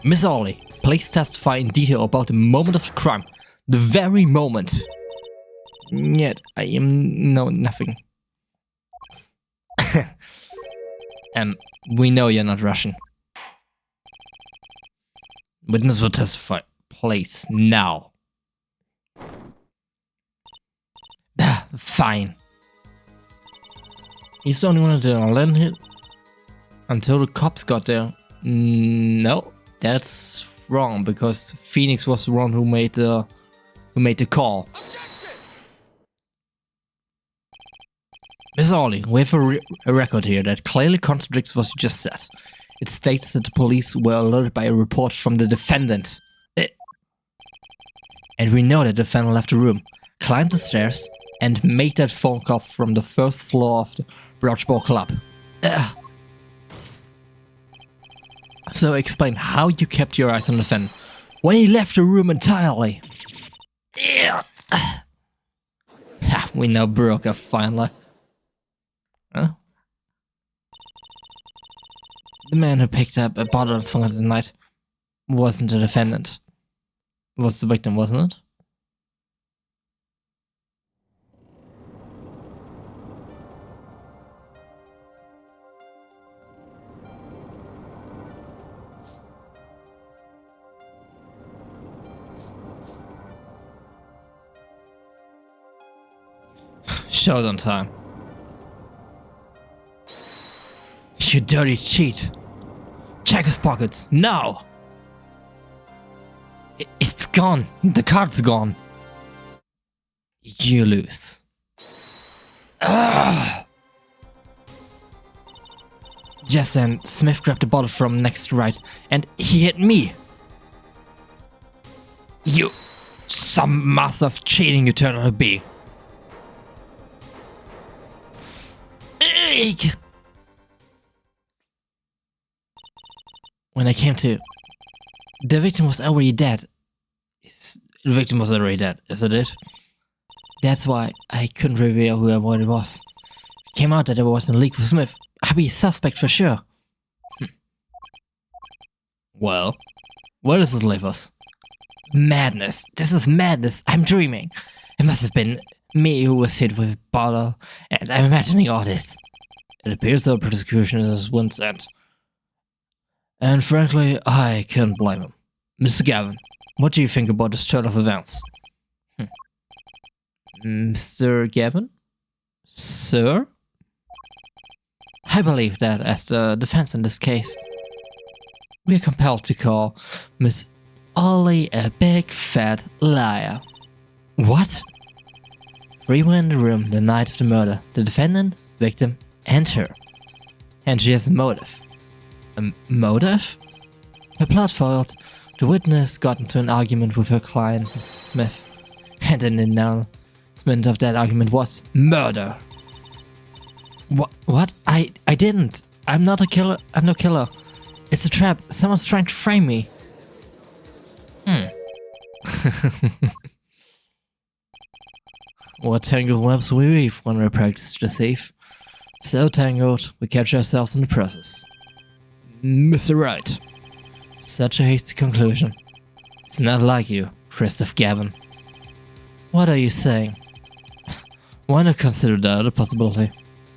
Miss Orley, please testify in detail about the moment of the crime. The very moment. Yet, I know nothing. We know you're not Russian. Witness will testify. Please, now. Fine. He's the only one to land hit until the cops got there. No, that's wrong, because Phoenix was the one who made the call. Miss Orley, we have a record here that clearly contradicts what you just said. It states that the police were alerted by a report from the defendant. And we know that the defendant left the room, climbed the stairs, and made that phone call from the first floor of the Broachball Club. So explain how you kept your eyes on the defendant when he left the room entirely. We now broke her finally. Huh? The man who picked up a bottle and swung it at the night wasn't the defendant. It was the victim, wasn't it? Showdown time. You dirty cheat. Check his pockets, now! It's gone. The card's gone. You lose. Just then, Smith grabbed the bottle from next to right, and he hit me. You... some master of cheating you turn out to be. Eek. When I came to... The victim was already dead. The victim was already dead, isn't it? That's why I couldn't reveal who it was. It came out that there was a leak with Smith. I'd be a suspect for sure. Well, where does this leave us? Madness. This is madness. I'm dreaming. It must have been me who was hit with a bottle, and I'm imagining all this. It appears the prosecution is wind's end. And frankly, I can't blame him. Mr. Gavin, what do you think about this turn of events? Mr. Gavin? Sir? I believe that as the defense in this case, we are compelled to call Miss Orley a big fat liar. What? Three were in the room the night of the murder: the defendant, victim, and her. And she has a motive. A motive? Her plot foiled. The witness got into an argument with her client, Mr. Smith, and an announcement of that argument was murder. What? I didn't. I'm not a killer. I'm no killer. It's a trap. Someone's trying to frame me. What tangled webs we weave when we practice the thief. So tangled, we catch ourselves in the process. Mr. Wright. Such a hasty conclusion. It's not like you, Christoph Gavin. What are you saying? Why not consider the other possibility?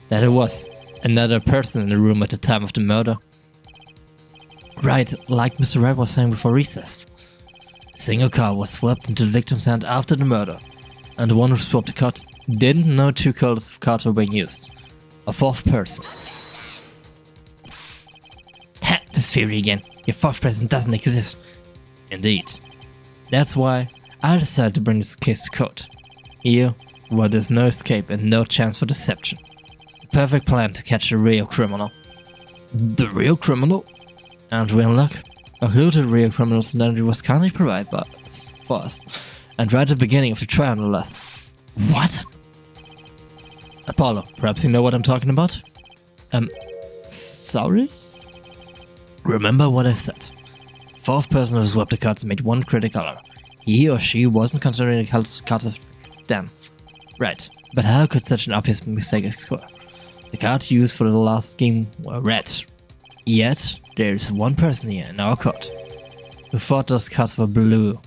That it was another person in the room at the time of the murder? Right, like Mr. Wright was saying before recess. The single car was swept into the victim's hand after the murder, and the one who swapped the cut didn't know two colors of cards were being used. A fourth person. Ha! This theory again. Your fourth person doesn't exist. Indeed. That's why I decided to bring this case to court. Here, where there's no escape and no chance for deception. The perfect plan to catch the real criminal. The real criminal? And we're in luck. A clue to the real criminal's identity was kindly provided by us, for us, and right at the beginning of the trial, no less. What? Apollo, perhaps you know what I'm talking about? Sorry? Remember what I said. The fourth person who swapped the cards made one critical error. He or she wasn't considering the cards of them. Right, but how could such an obvious mistake occur? The cards used for the last game were red. Yet, there is one person here in our court who thought those cards were blue.